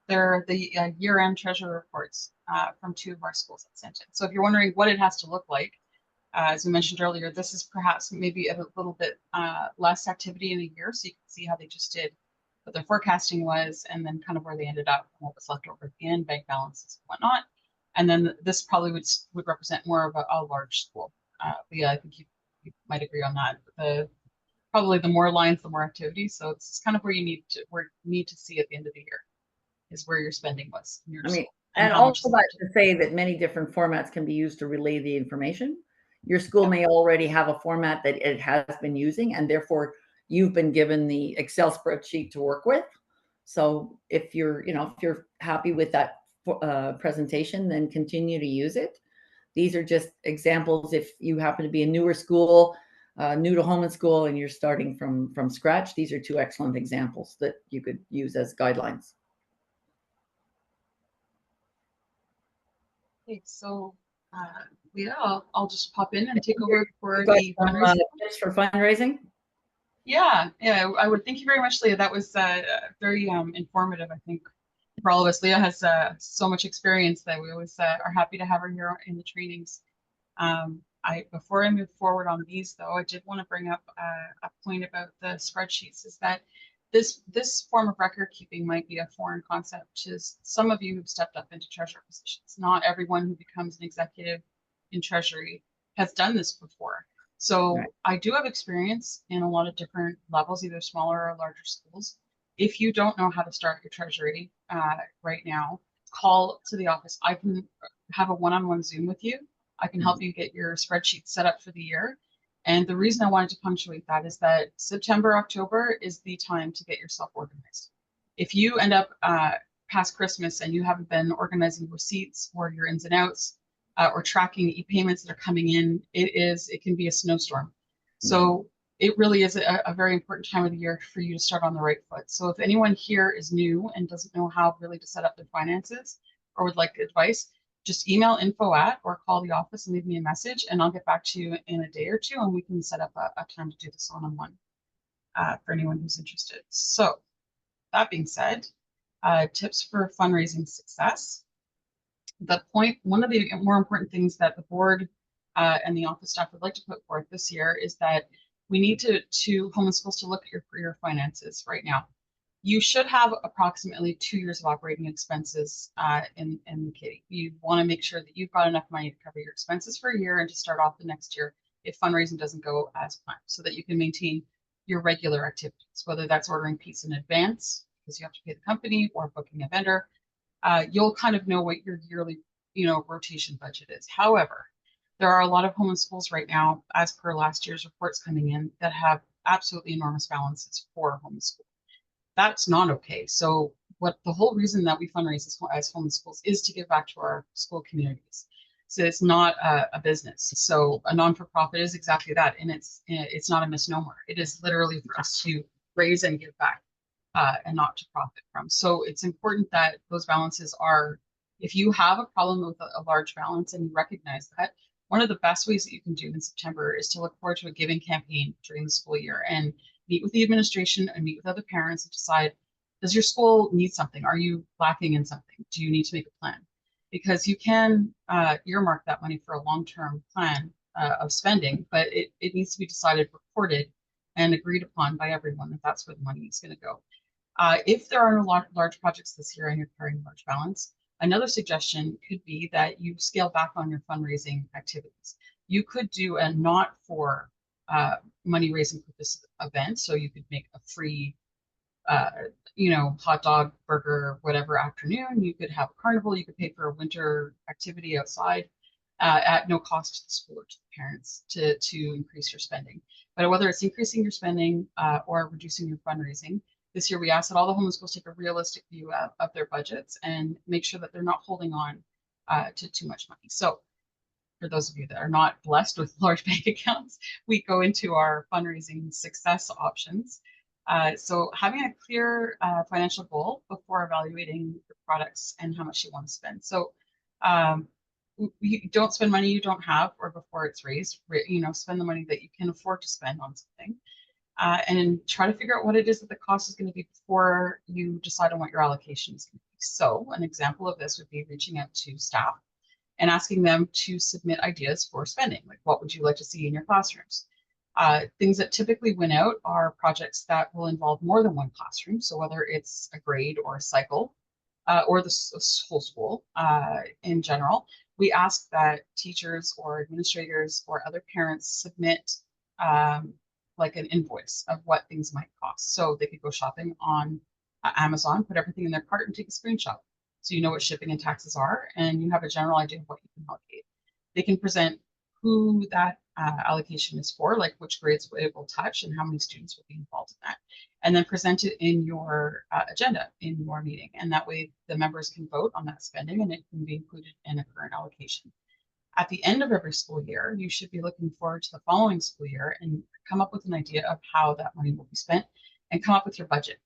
They're the year-end treasury reports from two of our schools that sent it. So if you're wondering what it has to look like, as we mentioned earlier, this is perhaps maybe a little bit less activity in a year, so you can see how they just did what their forecasting was, and then kind of where they ended up, and what was left over at the end, bank balances and whatnot. And then this probably would represent more of a large school. But yeah, I think you might agree on that. Probably the more lines, the more activity. So it's kind of where you need to see at the end of the year is where your spending was. I mean, and also that to say that many different formats can be used to relay the information. Your school may already have a format that it has been using, and therefore you've been given the Excel spreadsheet to work with. So if you're happy with that presentation, then continue to use it. These are just examples. If you happen to be a newer school, new to home and school, and you're starting from scratch, these are two excellent examples that you could use as guidelines. Okay, so Leah, I'll just pop in and take over for the fundraising. Tips for fundraising. Yeah, I would. Thank you very much, Leah. That was very informative, I think, for all of us. Leah has so much experience that we always are happy to have her here in the trainings. Before I move forward on these, though, I did want to bring up a point about the spreadsheets. Is that this form of record keeping might be a foreign concept to some of you who've stepped up into treasurer positions. Not everyone who becomes an executive in treasury has done this before. So Right. I do have experience in a lot of different levels, either smaller or larger schools. If you don't know how to start your treasury right now, call to the office. I can have a one-on-one Zoom with you. I can help you get your spreadsheet set up for the year. And the reason I wanted to punctuate that is that September, October is the time to get yourself organized. If you end up past Christmas and you haven't been organizing receipts or your ins and outs or tracking e-payments that are coming in, it can be a snowstorm. So it really is a very important time of the year for you to start on the right foot. So if anyone here is new and doesn't know how really to set up their finances or would like advice, just email info@ or call the office and leave me a message, and I'll get back to you in a day or two, and we can set up a time to do this one-on-one for anyone who's interested. So that being said, tips for fundraising success. One of the more important things that the board and the office staff would like to put forth this year is that we need to home and schools to look at your finances right now. You should have approximately 2 years of operating expenses in the kitty. You want to make sure that you've got enough money to cover your expenses for a year and to start off the next year if fundraising doesn't go as planned, so that you can maintain your regular activities, whether that's ordering pizza in advance because you have to pay the company or booking a vendor. You'll kind of know what your yearly, rotation budget is. However, there are a lot of home and schools right now, as per last year's reports coming in, that have absolutely enormous balances for home and school. That's not okay. So the whole reason that we fundraise as home and schools is to give back to our school communities. So it's not a business. So a non-for-profit is exactly that, and it's not a misnomer. It is literally for us to raise and give back and not to profit from. So it's important that those balances are, if you have a problem with a large balance and you recognize that, one of the best ways that you can do in September is to look forward to a giving campaign during the school year and meet with the administration and meet with other parents and decide, does your school need something? Are you lacking in something? Do you need to make a plan? Because you can earmark that money for a long-term plan of spending, but it needs to be decided, reported, and agreed upon by everyone that that's where the money is going to go. If there are no large projects this year and you're carrying a large balance, another suggestion could be that you scale back on your fundraising activities. You could do a not for money raising purpose event. So you could make a free, hot dog, burger, whatever afternoon. You could have a carnival. You could pay for a winter activity outside at no cost to the school or to the parents to increase your spending. But whether it's increasing your spending or reducing your fundraising, this year we asked that all the home schools take a realistic view of their budgets and make sure that they're not holding on to too much money. So for those of you that are not blessed with large bank accounts, we go into our fundraising success options. So having a clear financial goal before evaluating the products and how much you want to spend. So you don't spend money you don't have or before it's raised, spend the money that you can afford to spend on something. And then try to figure out what it is that the cost is going to be before you decide on what your allocation is going to be. So an example of this would be reaching out to staff and asking them to submit ideas for spending. Like, what would you like to see in your classrooms? Things that typically win out are projects that will involve more than one classroom. So whether it's a grade or a cycle or the whole school in general, we ask that teachers or administrators or other parents submit like an invoice of what things might cost. So they could go shopping on Amazon, put everything in their cart and take a screenshot. So you know what shipping and taxes are, and you have a general idea of what you can allocate. They can present who that allocation is for, like which grades it will touch and how many students will be involved in that. And then present it in your agenda in your meeting. And that way the members can vote on that spending and it can be included in a current allocation. At the end of every school year, you should be looking forward to the following school year and come up with an idea of how that money will be spent and come up with your budget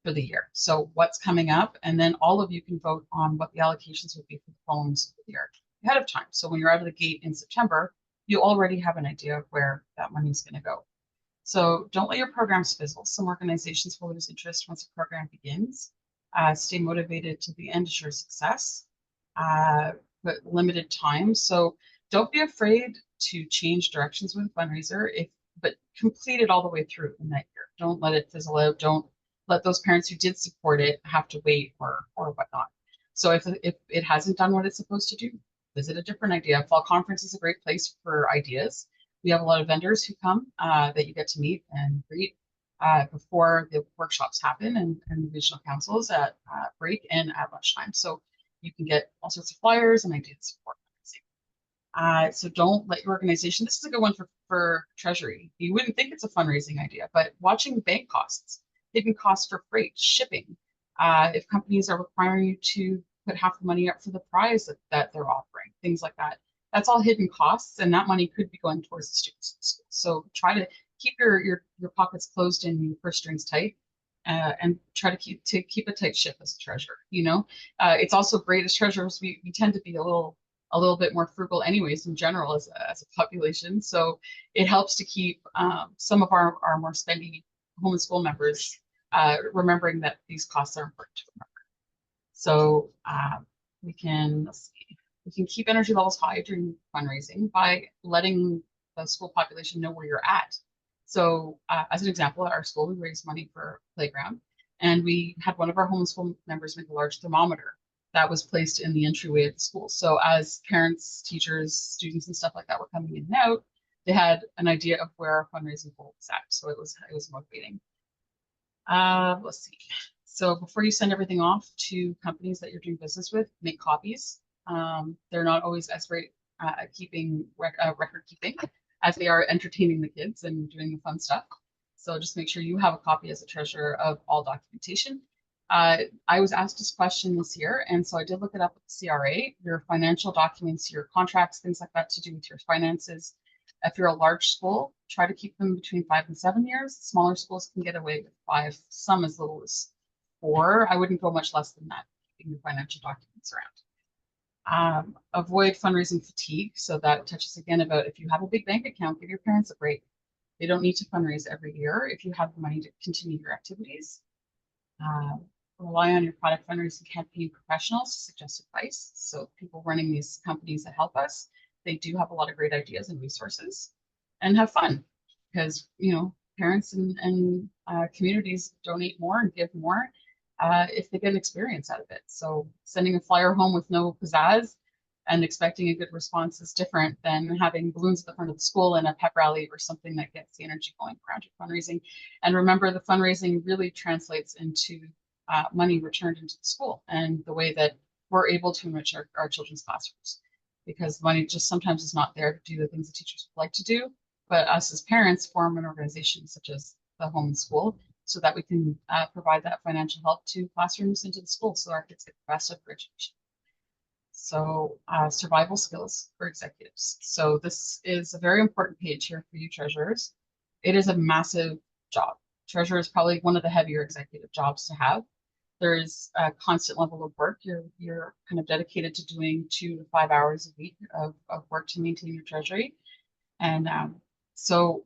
for the year. So what's coming up, and then all of you can vote on what the allocations would be for the following school year ahead of time. So when you're out of the gate in September, you already have an idea of where that money is going to go. So don't let your programs fizzle. Some organizations will lose interest once a program begins. Stay motivated to the end to ensure success, but limited time. So don't be afraid to change directions with a fundraiser, but complete it all the way through in that year. Don't let it fizzle out. Don't let those parents who did support it have to wait or whatnot. So if it hasn't done what it's supposed to do, visit a different idea. Fall conference is a great place for ideas. We have a lot of vendors who come that you get to meet and greet before the workshops happen and the regional councils at break and at lunchtime. So you can get all sorts of flyers and ideas for fundraising. So don't let your organization, this is a good one for Treasury. You wouldn't think it's a fundraising idea, but watching bank costs, hidden costs for freight, shipping, if companies are requiring you to put half the money up for the prize that they're offering, things like that. That's all hidden costs, and that money could be going towards the students in school. So try to keep your pockets closed and your purse strings tight, and try to keep a tight ship as a treasurer. It's also great as treasurers. We tend to be a little bit more frugal, anyways, in general as a population. So it helps to keep some of our more spendy home and school members remembering that these costs are important to remember. So we can keep energy levels high during fundraising by letting the school population know where you're at. So as an example, at our school, we raised money for a playground, and we had one of our homeschool members make a large thermometer that was placed in the entryway of the school. So as parents, teachers, students, and stuff like that were coming in and out, they had an idea of where our fundraising goal was at. So it was motivating. Let's see. So before you send everything off to companies that you're doing business with, make copies. They're not always as great at keeping record keeping as they are entertaining the kids and doing the fun stuff. So just make sure you have a copy as a treasurer of all documentation. I was asked this question this year, and so I did look it up with the CRA. Your financial documents, your contracts, things like that to do with your finances. If you're a large school, try to keep them between 5 and 7 years. Smaller schools can get away with 5, some as little as 4. I wouldn't go much less than that, keeping your financial documents around. Avoid fundraising fatigue. So that touches again about if you have a big bank account, give your parents a break. They don't need to fundraise every year if you have the money to continue your activities. Rely on your product fundraising campaign professionals to suggest advice. So people running these companies that help us, they do have a lot of great ideas and resources. And have fun, because parents and communities donate more and give more if they get an experience out of it. So sending a flyer home with no pizzazz and expecting a good response is different than having balloons at the front of the school and a pep rally or something that gets the energy going around your fundraising. And remember, the fundraising really translates into money returned into the school and the way that we're able to enrich our children's classrooms, because money just sometimes is not there to do the things that teachers would like to do. But us as parents form an organization such as the home and school so that we can provide that financial help to classrooms and to the school so our kids get the best of their education. So survival skills for executives. So this is a very important page here for you treasurers. It is a massive job. Treasurer is probably one of the heavier executive jobs to have. There's a constant level of work. You're kind of dedicated to doing 2 to 5 hours a week of work to maintain your treasury. And so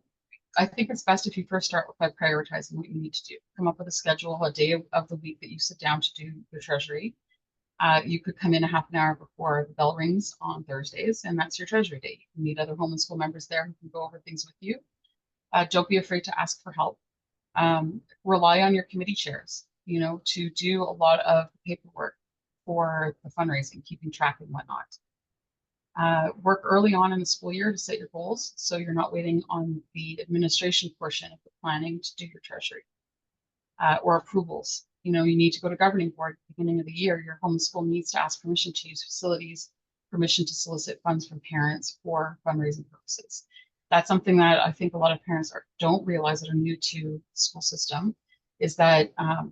I think it's best if you first start by prioritizing what you need to do. Come up with a schedule, a day of the week that you sit down to do your treasury. You could come in a half an hour before the bell rings on Thursdays, and that's your treasury day. You can meet other home and school members there who can go over things with you. Don't be afraid to ask for help. Rely on your committee chairs, to do a lot of paperwork for the fundraising, keeping track and whatnot. Work early on in the school year to set your goals, so you're not waiting on the administration portion of the planning to do your treasury or approvals. You need to go to governing board at the beginning of the year. Your home school needs to ask permission to use facilities, permission to solicit funds from parents for fundraising purposes. That's something that I think a lot of parents don't realize that are new to the school system, is that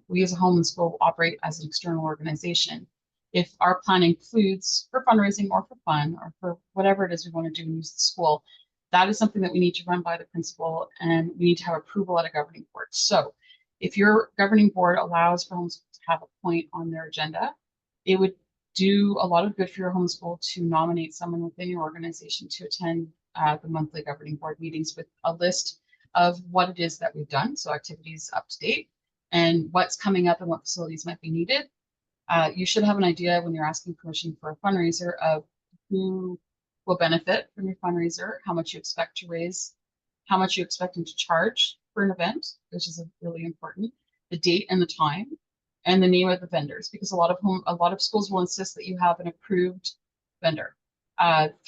we as a home and school operate as an external organization. If our plan includes for fundraising or for fun or for whatever it is we want to do and use the school, that is something that we need to run by the principal, and we need to have approval at a governing board. So if your governing board allows for homeschool to have a point on their agenda, it would do a lot of good for your homeschool to nominate someone within your organization to attend the monthly governing board meetings with a list of what it is that we've done, so activities up to date, and what's coming up and what facilities might be needed. You should have an idea when you're asking permission for a fundraiser of who will benefit from your fundraiser, how much you expect to raise, how much you expect them to charge for an event, which is really important, the date and the time, and the name of the vendors, because a lot of schools will insist that you have an approved vendor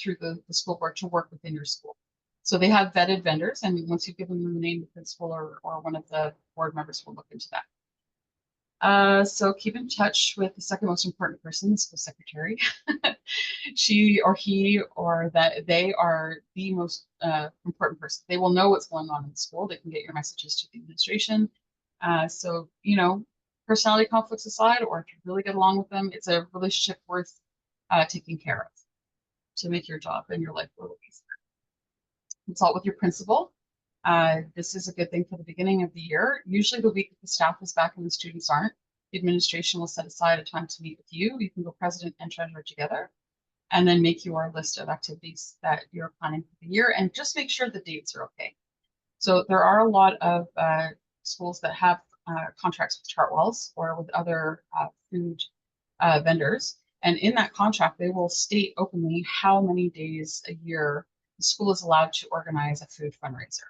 through the school board to work within your school. So they have vetted vendors, and once you've given them the name, the principal or one of the board members will look into that. So keep in touch with the second most important person, the school secretary. She or he or that they are the most important person. They will know what's going on in the school. They can get your messages to the administration. So, you know, personality conflicts aside, or if you really get along with them, it's a relationship worth taking care of to make your job and your life a little easier. Consult with your principal. This is a good thing for the beginning of the year. Usually the week that the staff is back and the students aren't, the administration will set aside a time to meet with you. You can go president and treasurer together and then make your list of activities that you're planning for the year and just make sure the dates are okay. So there are a lot of schools that have contracts with Chartwells or with other food vendors. And in that contract, they will state openly how many days a year the school is allowed to organize a food fundraiser.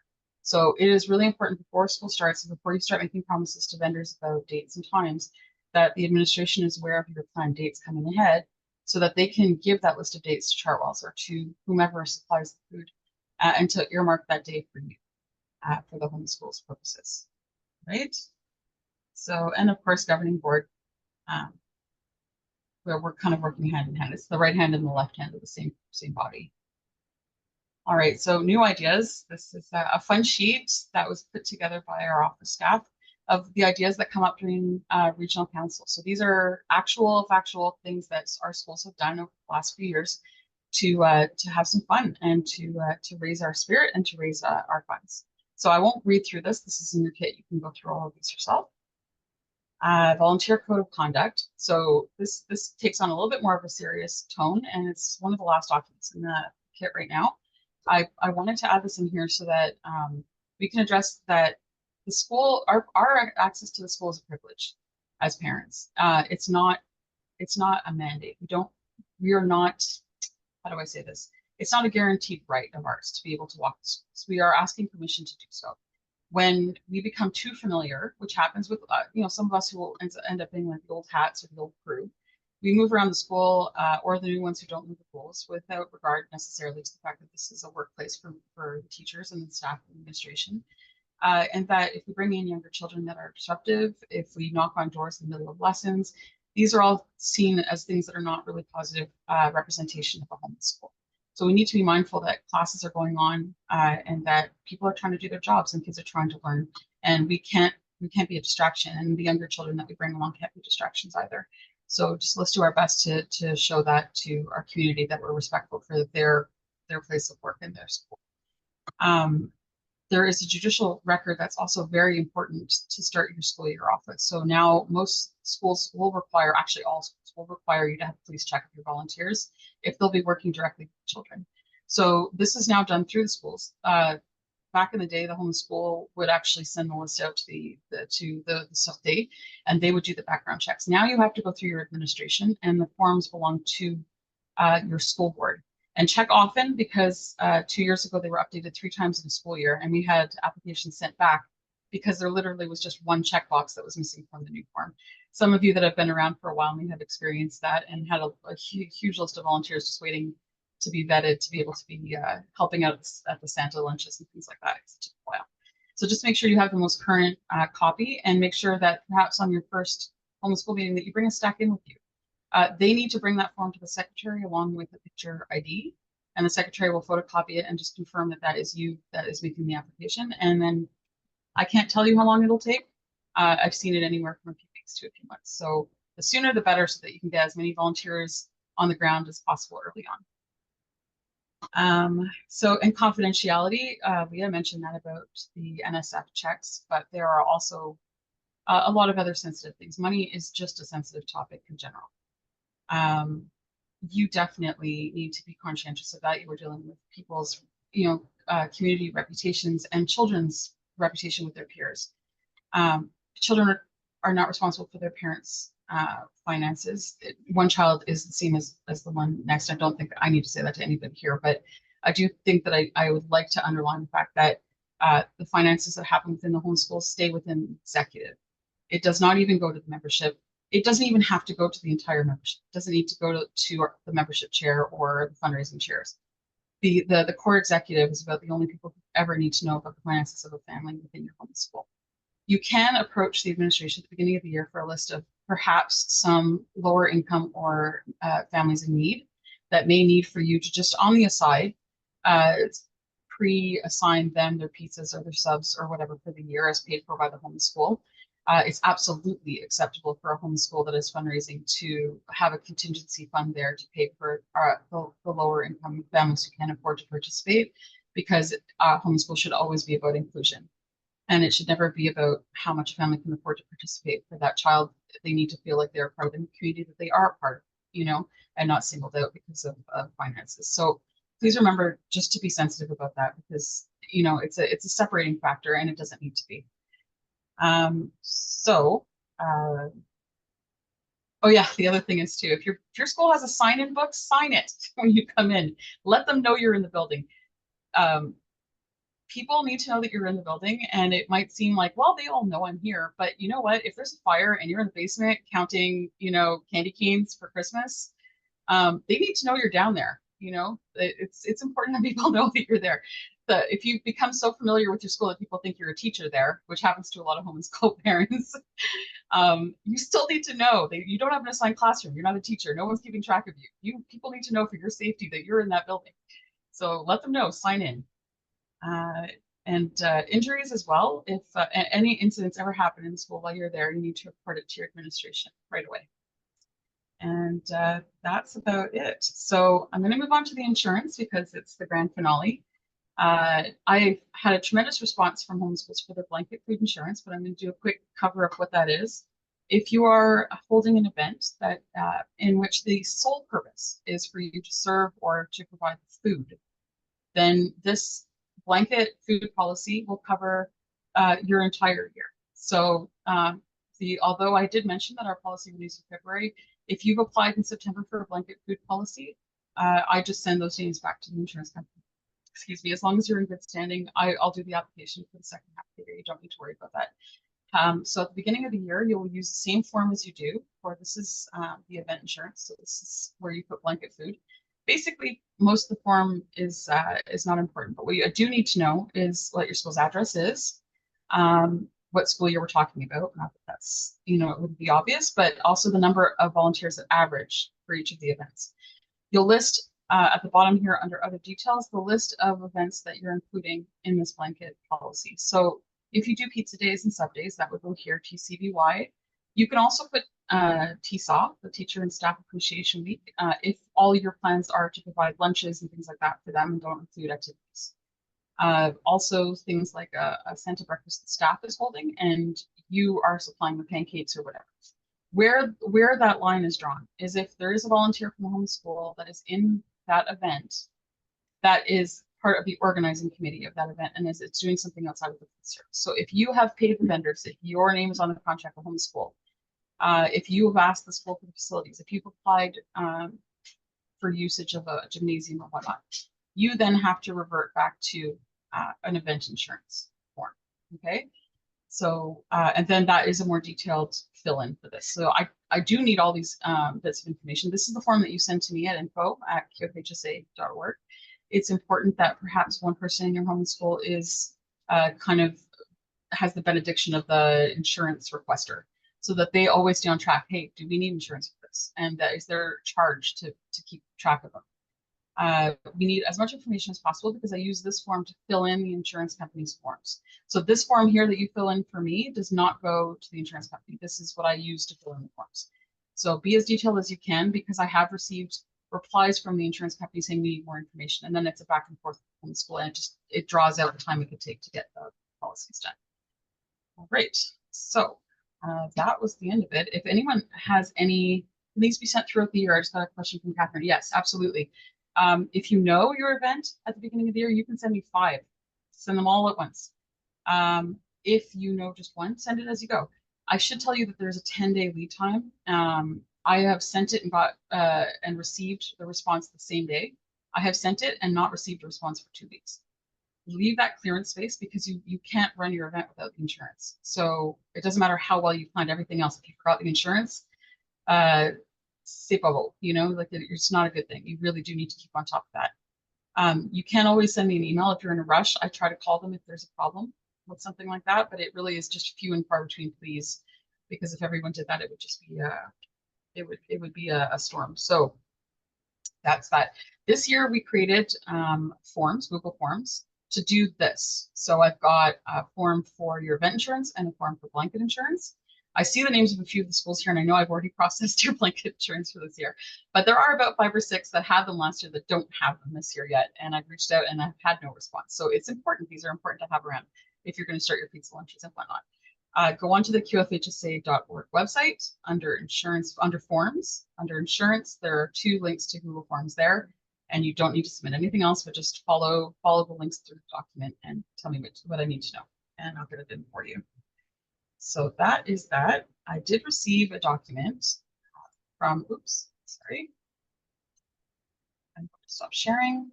So it is really important before school starts and before you start making promises to vendors about dates and times that the administration is aware of your planned dates coming ahead so that they can give that list of dates to Chartwells or to whomever supplies the food and to earmark that day for you for the homeschool's purposes, right? So, and of course, governing board, where we're kind of working hand in hand. It's the right hand and the left hand of the same body. All right, so new ideas. This is a fun sheet that was put together by our office staff of the ideas that come up during regional council. So these are actual factual things that our schools have done over the last few years to have some fun and to raise our spirit and to raise our funds. So I won't read through this. This is in your kit. You can go through all of these yourself. Volunteer code of conduct. So this takes on a little bit more of a serious tone, and it's one of the last documents in the kit right now. I wanted to add this in here so that we can address that the school, our access to the school is a privilege as parents. It's not a mandate. We are not, how do I say this? It's not a guaranteed right of ours to be able to walk the schools. We are asking permission to do so. When we become too familiar, which happens with, some of us who will end up being like the old hats or the old crew, we move around the school or the new ones who don't move the rules without regard necessarily to the fact that this is a workplace for the teachers and the staff and administration. And that if we bring in younger children that are disruptive, if we knock on doors in the middle of lessons, these are all seen as things that are not really positive representation of a home school. So we need to be mindful that classes are going on and that people are trying to do their jobs and kids are trying to learn, and we can't be a distraction, and the younger children that we bring along can't be distractions either. So just let's do our best to show that to our community, that we're respectful for their place of work in their school. There is a judicial record that's also very important to start your school year off with. So now most schools will require, actually all schools will require you to have a police check of your volunteers if they'll be working directly with children. So this is now done through the schools. Back in the day, the home school would actually send the list out to the sub-day, and they would do the background checks. Now you have to go through your administration, and the forms belong to your school board. And check often, because 2 years ago they were updated 3 times in a school year, and we had applications sent back because there literally was just one checkbox that was missing from the new form. Some of you that have been around for a while may have experienced that and had a huge list of volunteers just waiting to be vetted to be able to be helping out at the Santa lunches and things like that. It took a while. So just make sure you have the most current copy, and make sure that perhaps on your first homeschool meeting that you bring a stack in with you. They need to bring that form to the secretary along with the picture ID, and the secretary will photocopy it and just confirm that that is you that is making the application. And then I can't tell you how long it'll take. I've seen it anywhere from a few weeks to a few months. So the sooner the better, so that you can get as many volunteers on the ground as possible early on. So in confidentiality, Leah mentioned that about the NSF checks, but there are also a lot of other sensitive things. Money is just a sensitive topic in general. You definitely need to be conscientious of that. You were dealing with people's, community reputations and children's reputation with their peers. Children are not responsible for their parents' finances. One child is the same as the one next. I don't think I need to say that to anybody here, but I do think that I would like to underline the fact that the finances that happen within the homeschool stay within the executive. It does not even go to the membership. It doesn't even have to go to the entire membership. It doesn't need to go to the membership chair or the fundraising chairs. The core executive is about the only people who ever need to know about the finances of a family within your homeschool. You can approach the administration at the beginning of the year for a list of perhaps some lower income or families in need that may need for you to just on the aside pre-assign them their pizzas or their subs or whatever for the year as paid for by the homeschool. It's absolutely acceptable for a homeschool that is fundraising to have a contingency fund there to pay for the lower income families who can't afford to participate, because homeschool should always be about inclusion. And it should never be about how much a family can afford to participate. For that child, they need to feel like they're part of the community that they are a part of, you know, and not singled out because of finances. So please remember just to be sensitive about that, because, you know, it's a separating factor and it doesn't need to be. Oh yeah, the other thing is too, if your school has a sign-in book, sign it when you come in. Let them know you're in the building. People need to know that you're in the building, and it might seem like, well, they all know I'm here, but you know what? If there's a fire and you're in the basement counting, you know, candy canes for Christmas, they need to know you're down there. You know, it's important that people know that you're there. If you become so familiar with your school that people think you're a teacher there, which happens to a lot of homeschool parents, you still need to know that you don't have an assigned classroom. You're not a teacher. No one's keeping track of you. People need to know for your safety that you're in that building. So let them know, sign in. And injuries as well. If any incidents ever happen in the school while you're there, you need to report it to your administration right away. And that's about it. So I'm going to move on to the insurance because it's the grand finale. I had a tremendous response from homeschools for the blanket food insurance, but I'm going to do a quick cover of what that is. If you are holding an event that in which the sole purpose is for you to serve or to provide food, then this blanket food policy will cover your entire year. So although I did mention that our policy released in February, if you've applied in September for a blanket food policy, I just send those names back to the insurance company. Excuse me, as long as you're in good standing, I'll do the application for the second half of the year. You don't need to worry about that. So at the beginning of the year, you'll use the same form as you do, or this is the event insurance. So this is where you put blanket food. Basically, most of the form is not important, but what you do need to know is what your school's address is, what school year we're talking about. Not that that's, you know, it would be obvious, but also the number of volunteers at average for each of the events. You'll list at the bottom here under other details, the list of events that you're including in this blanket policy. So if you do pizza days and sub days, that would go here, TCBY. You can also put TSAW, the Teacher and Staff Appreciation Week, if all your plans are to provide lunches and things like that for them and don't include activities. Also things like a Santa breakfast the staff is holding and you are supplying the pancakes or whatever. Where that line is drawn is if there is a volunteer from the homeschool that is in that event, that is part of the organizing committee of that event and it's doing something outside of the food service. So if you have paid the vendors, if your name is on the contract with homeschool, if you have asked the school for the facilities, if you've applied for usage of a gymnasium or whatnot, you then have to revert back to an event insurance form, okay? So, and then that is a more detailed fill-in for this. So I do need all these bits of information. This is the form that you send to me at info@qfhsa.org. It's important that perhaps one person in your homeschool is kind of has the benediction of the insurance requester so that they always stay on track. Hey, do we need insurance for this? And that is their charge to keep track of them. We need as much information as possible because I use this form to fill in the insurance company's forms. So this form here that you fill in for me does not go to the insurance company. This is what I use to fill in the forms. So be as detailed as you can because I have received replies from the insurance company saying we need more information, and then it's a back and forth from the school, and it draws out the time it could take to get the policies done. All right, so that was the end of it. If anyone has any, it needs to be sent throughout the year. I just got a question from Catherine. Yes, absolutely. If you know your event at the beginning of the year, you can send me 5. Send them all at once. If you know just one, send it as you go. I should tell you that there's a 10-day lead time. I have sent it and got and received the response the same day. I have sent it and not received a response for 2 weeks. Leave that clearance space because you can't run your event without the insurance. So it doesn't matter how well you planned everything else. If you forgot the insurance, c'est pas beau, you know, like it's not a good thing. You really do need to keep on top of that. You can always send me an email if you're in a rush. I try to call them if there's a problem with something like that, but it really is just few and far between, please, because if everyone did that, it would just be it would be a storm. So that's that. This year we created forms, Google Forms, to do this. So I've got a form for your event insurance and a form for blanket insurance. I see the names of a few of the schools here, and I know I've already processed your blanket insurance for this year, but there are about 5 or 6 that had them last year that don't have them this year yet. And I've reached out and I've had no response. So it's important. These are important to have around if you're going to start your pizza lunches and whatnot. Go onto the QFHSA.org website under insurance, under forms, under insurance. There are 2 links to Google Forms there, and you don't need to submit anything else, but just follow the links through the document and tell me what I need to know, and I'll get it in for you. So that is that. I did receive a document from, oops, sorry. I'm going to stop sharing.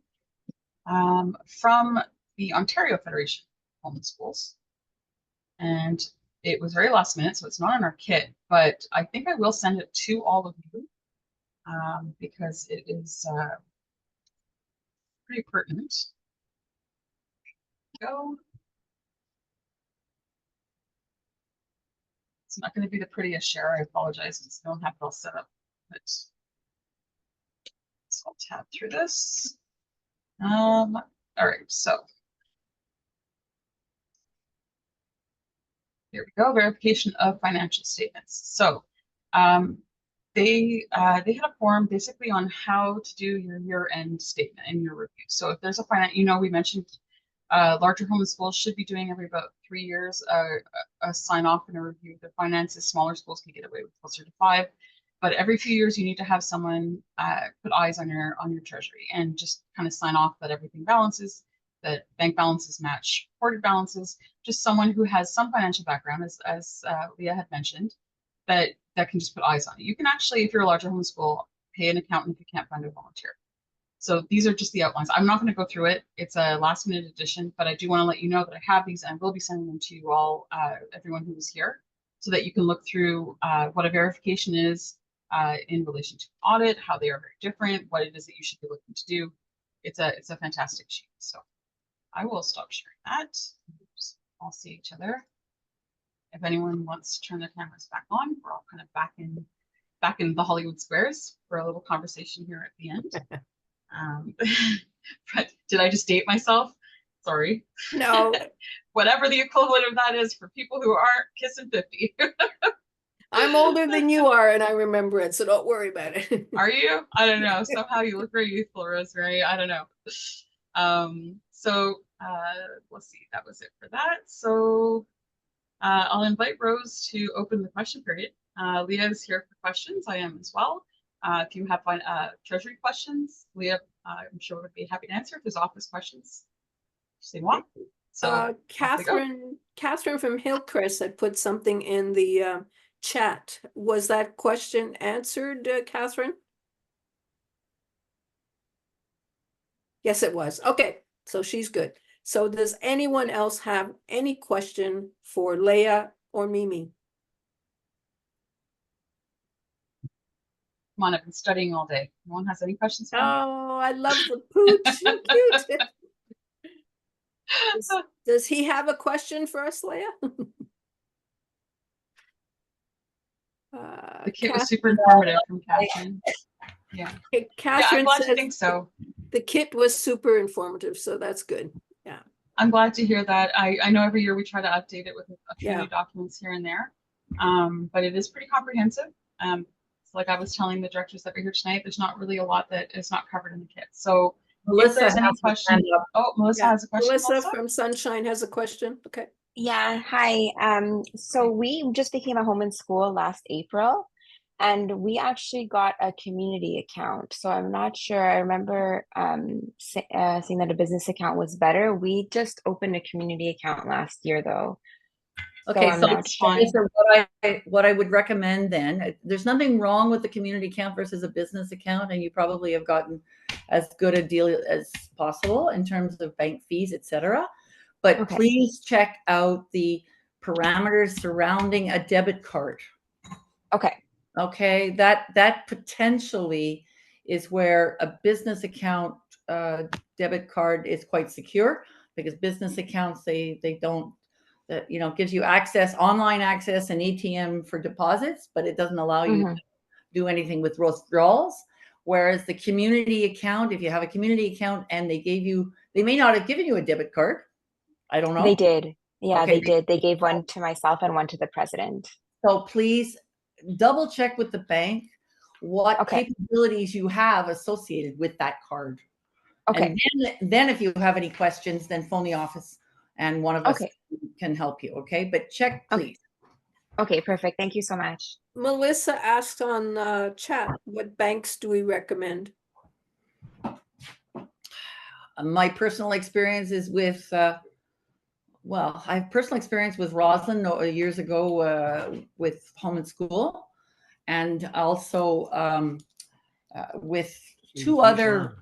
From the Ontario Federation of Home Schools. And it was very last minute, so it's not in our kit, but I think I will send it to all of you because it is pretty pertinent. Go. It's not going to be the prettiest share. I apologize because I don't have it all set up. But so I'll tab through this. All right, so here we go. Verification of financial statements. So they had a form basically on how to do your year-end statement and your review. So if there's a finance, you know, we mentioned larger home schools should be doing every about 3 years a sign off and a review of their finances. Smaller schools can get away with closer to 5, but every few years you need to have someone put eyes on your treasury and just kind of sign off that everything balances, that bank balances match reported balances. Just someone who has some financial background, as Leah had mentioned, that can just put eyes on it. You can actually, if you're a larger home school, pay an accountant if you can't find a volunteer. So these are just the outlines. I'm not going to go through it. It's a last minute edition, but I do want to let you know that I have these and will be sending them to you all, everyone who is here, so that you can look through what a verification is in relation to audit, how they are very different, what it is that you should be looking to do. It's a fantastic sheet. So I will stop sharing that. Oops, I'll see each other. If anyone wants to turn their cameras back on, we're all kind of back in the Hollywood Squares for a little conversation here at the end. But did I just date myself? Sorry. No. Whatever the equivalent of that is for people who aren't kissing 50. I'm older than you are, and I remember it, so don't worry about it. Are you? I don't know. Somehow you look very youthful, Rosemary. I don't know. So let's see. That was it for that. So I'll invite Rose to open the question period. Leah is here for questions. I am as well. If you have treasury questions, Leah, I'm sure would be happy to answer. If there's office questions, say what. So Catherine from Hillcrest had put something in the chat. Was that question answered, Catherine? Yes, it was. Okay, so she's good. So does anyone else have any question for Leah or Mimi? Come on, I've been studying all day. No one has any questions for me? Oh, I love the pooch. So cute. Does he have a question for us, Leah? The kit was super informative from Catherine. Yeah. Catherine I'm glad says to think so. The kit was super informative, so that's good. Yeah. I'm glad to hear that. I know every year we try to update it with a few new documents here and there, but it is pretty comprehensive. Like I was telling the directors that were here tonight, there's not really a lot that is not covered in the kit. So Melissa if there's any question, Melissa has a question. Melissa from Sunshine has a question. Okay. Yeah, hi. So we just became a home and school last April, And we actually got a community account. So I'm not sure. I remember saying that a business account was better. We just opened a community account last year, though. Okay, I'm so not sure. what I would recommend then, there's nothing wrong with the community account versus a business account, and you probably have gotten as good a deal as possible in terms of bank fees, etc. But Okay. please check out the parameters surrounding a debit card. Okay. Okay, that potentially is where a business account debit card is quite secure, because business accounts they don't, you know, gives you access, online access and ATM for deposits, but it doesn't allow you to do anything with withdrawals. Whereas the community account, if you have a community account and they may not have given you a debit card. I don't know. They did. Yeah, Okay. they did. They gave one to myself and one to the president. So please double check with the bank what capabilities you have associated with that card. Okay. And then if you have any questions, then phone the office and one of us can help you. Okay. But check, please. Okay, perfect. Thank you so much. Melissa asked on chat, what banks do we recommend? My personal experience is with, well, I have personal experience with Roslyn years ago with Home and School, and also with two other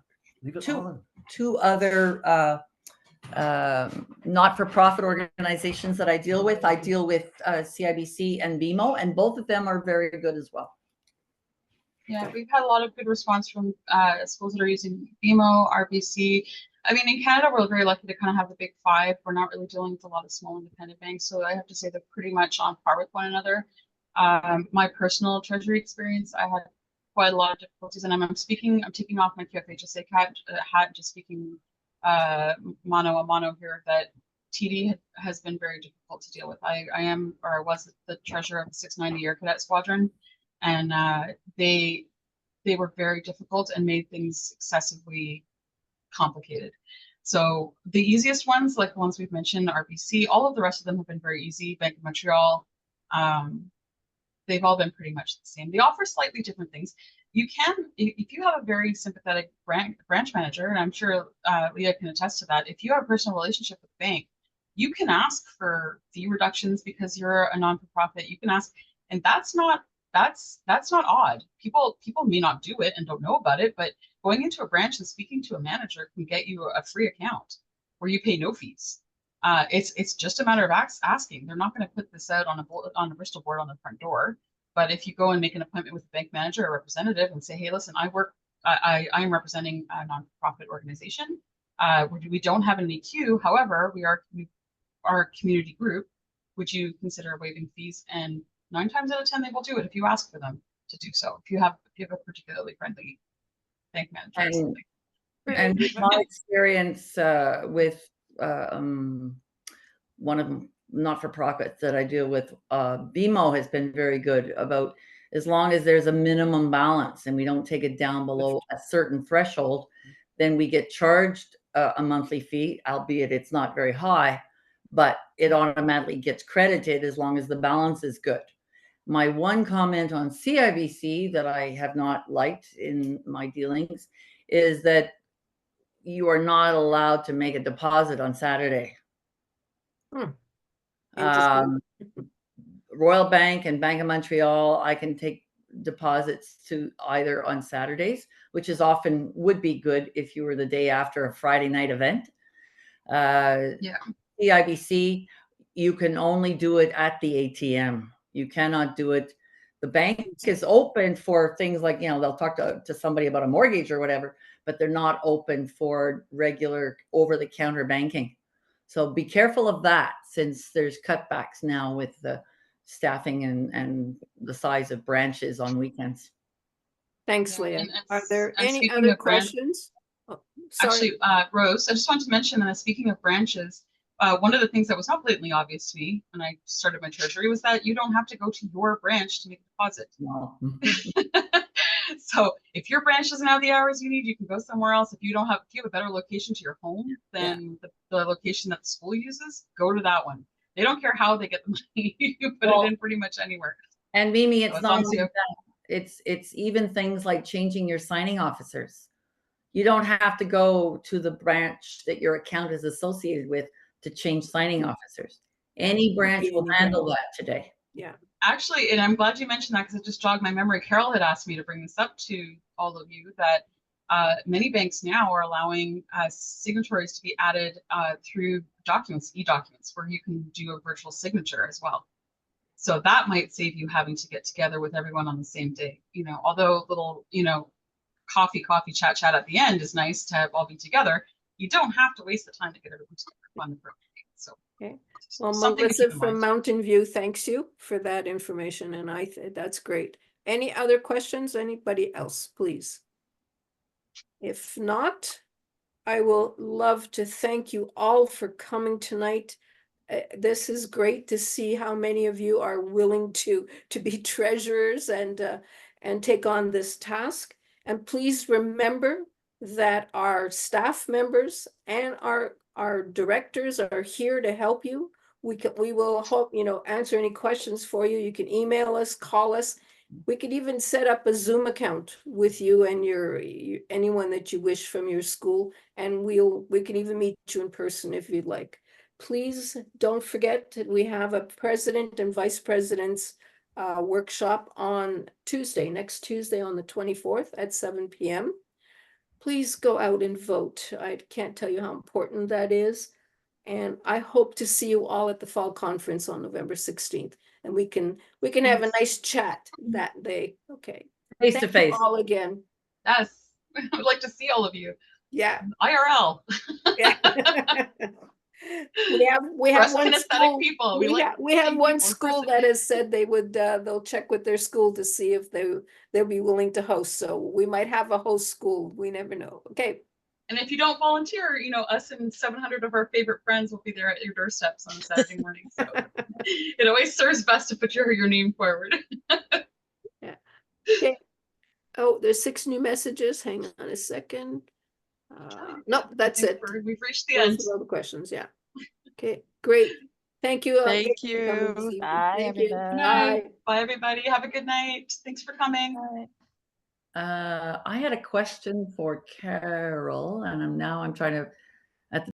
not-for-profit organizations that I deal with. I deal with CIBC and BMO, and both of them are very good as well. Yeah, we've had a lot of good response from schools that are using BMO, RBC. I mean, in Canada, we're very lucky to kind of have the big five. We're not really dealing with a lot of small independent banks. So I have to say they're pretty much on par with one another. My personal treasury experience, I had quite a lot of difficulties, and I'm taking off my QFHSA hat, just speaking mano a mano here, that TD has been very difficult to deal with. I am, or I was, the treasurer of the 690 Air Cadet Squadron, and they were very difficult and made things excessively complicated. So the easiest ones, like the ones we've mentioned, RBC, all of the rest of them have been very easy. Bank of Montreal, they've all been pretty much the same. They offer slightly different things. You can, if you have a very sympathetic branch manager, and I'm sure Leah can attest to that, if you have a personal relationship with the bank, you can ask for fee reductions because you're a non-for-profit. You can ask, and that's not odd. People may not do it and don't know about it, but going into a branch and speaking to a manager can get you a free account where you pay no fees. It's just a matter of asking. They're not going to put this out on a Bristol board on the front door. But if you go and make an appointment with a bank manager or representative and say, hey, listen, I am representing a nonprofit organization. We don't have any queue. However, we are a community group. Would you consider waiving fees? And 9 times out of 10, they will do it if you ask for them to do so. If you have a particularly friendly bank manager or something. And my experience with one of them not-for-profits that I deal with, BMO has been very good about, as long as there's a minimum balance and we don't take it down below a certain threshold, then we get charged a monthly fee, albeit it's not very high, but it automatically gets credited as long as the balance is good. My one comment on CIBC that I have not liked in my dealings is that you are not allowed to make a deposit on Saturday. Royal Bank and Bank of Montreal, I can take deposits to either on Saturdays, which is often would be good if you were the day after a Friday night event. CIBC, you can only do it at the ATM. You cannot do it. The bank is open for things like, you know, they'll talk to somebody about a mortgage or whatever, but they're not open for regular over-the-counter banking. So be careful of that, since there's cutbacks now with the staffing and the size of branches on weekends. Thanks, Leah. Are there and any other questions? Actually, Rose, I just wanted to mention that speaking of branches, one of the things that was not blatantly obvious to me when I started my treasury was that you don't have to go to your branch to make a deposit. No. So if your branch doesn't have the hours you need, you can go somewhere else. If you have a better location to your home than the location that the school uses, go to that one. They don't care how they get the money. You put it in pretty much anywhere. And Mimi, it's not only that. It's even things like changing your signing officers. You don't have to go to the branch that your account is associated with to change signing officers. Any branch will Any handle branch. that today. Yeah. Actually, and I'm glad you mentioned that because it just jogged my memory. Carol had asked me to bring this up to all of you that many banks now are allowing signatories to be added through documents, e-documents, where you can do a virtual signature as well. So that might save you having to get together with everyone on the same day. You know, although little, you know, coffee, chat at the end is nice to have all be together. You don't have to waste the time to get everyone together on the program. So, Okay. Well, something to Melissa keep in from mind. Mountain View thanks you for that information, and that's great. Any other questions? Anybody else, please? If not, I will love to thank you all for coming tonight. This is great to see how many of you are willing to be treasurers and take on this task. And please remember that our staff members and our directors are here to help you. We will hope, you know, answer any questions for you. You can email us, call us. We could even set up a Zoom account with you and anyone that you wish from your school, and we can even meet you in person if you'd like. Please don't forget that we have a president and vice president's workshop on Tuesday, next Tuesday on the 24th at 7 p.m. Please go out and vote. I can't tell you how important that is. And I hope to see you all at the fall conference on November 16th. And we can have a nice chat that day. Okay. Face to Thank you face. all again. Yes, I would like to see all of you. Yeah. IRL. Yeah. We For have us one kinesthetic school. people, We like have seeing one people in school person. that has said they would they'll check with their school to see if they'll be willing to host. So we might have a host school. We never know. Okay. And if you don't volunteer, you know, us and 700 of our favorite friends will be there at your doorsteps on a Saturday morning. So it always serves best to put your name forward. Yeah. Okay. Oh, there's 6 new messages. Hang on a second. Nope, that's it. We've reached the Those end. are all the questions. Yeah. Okay, great. Thank you. Thank for coming this you. evening. Bye, Thank you. everybody. Good night. Bye, everybody. Have a good night. Thanks for coming. Bye. I had a question for Carol, and I'm trying to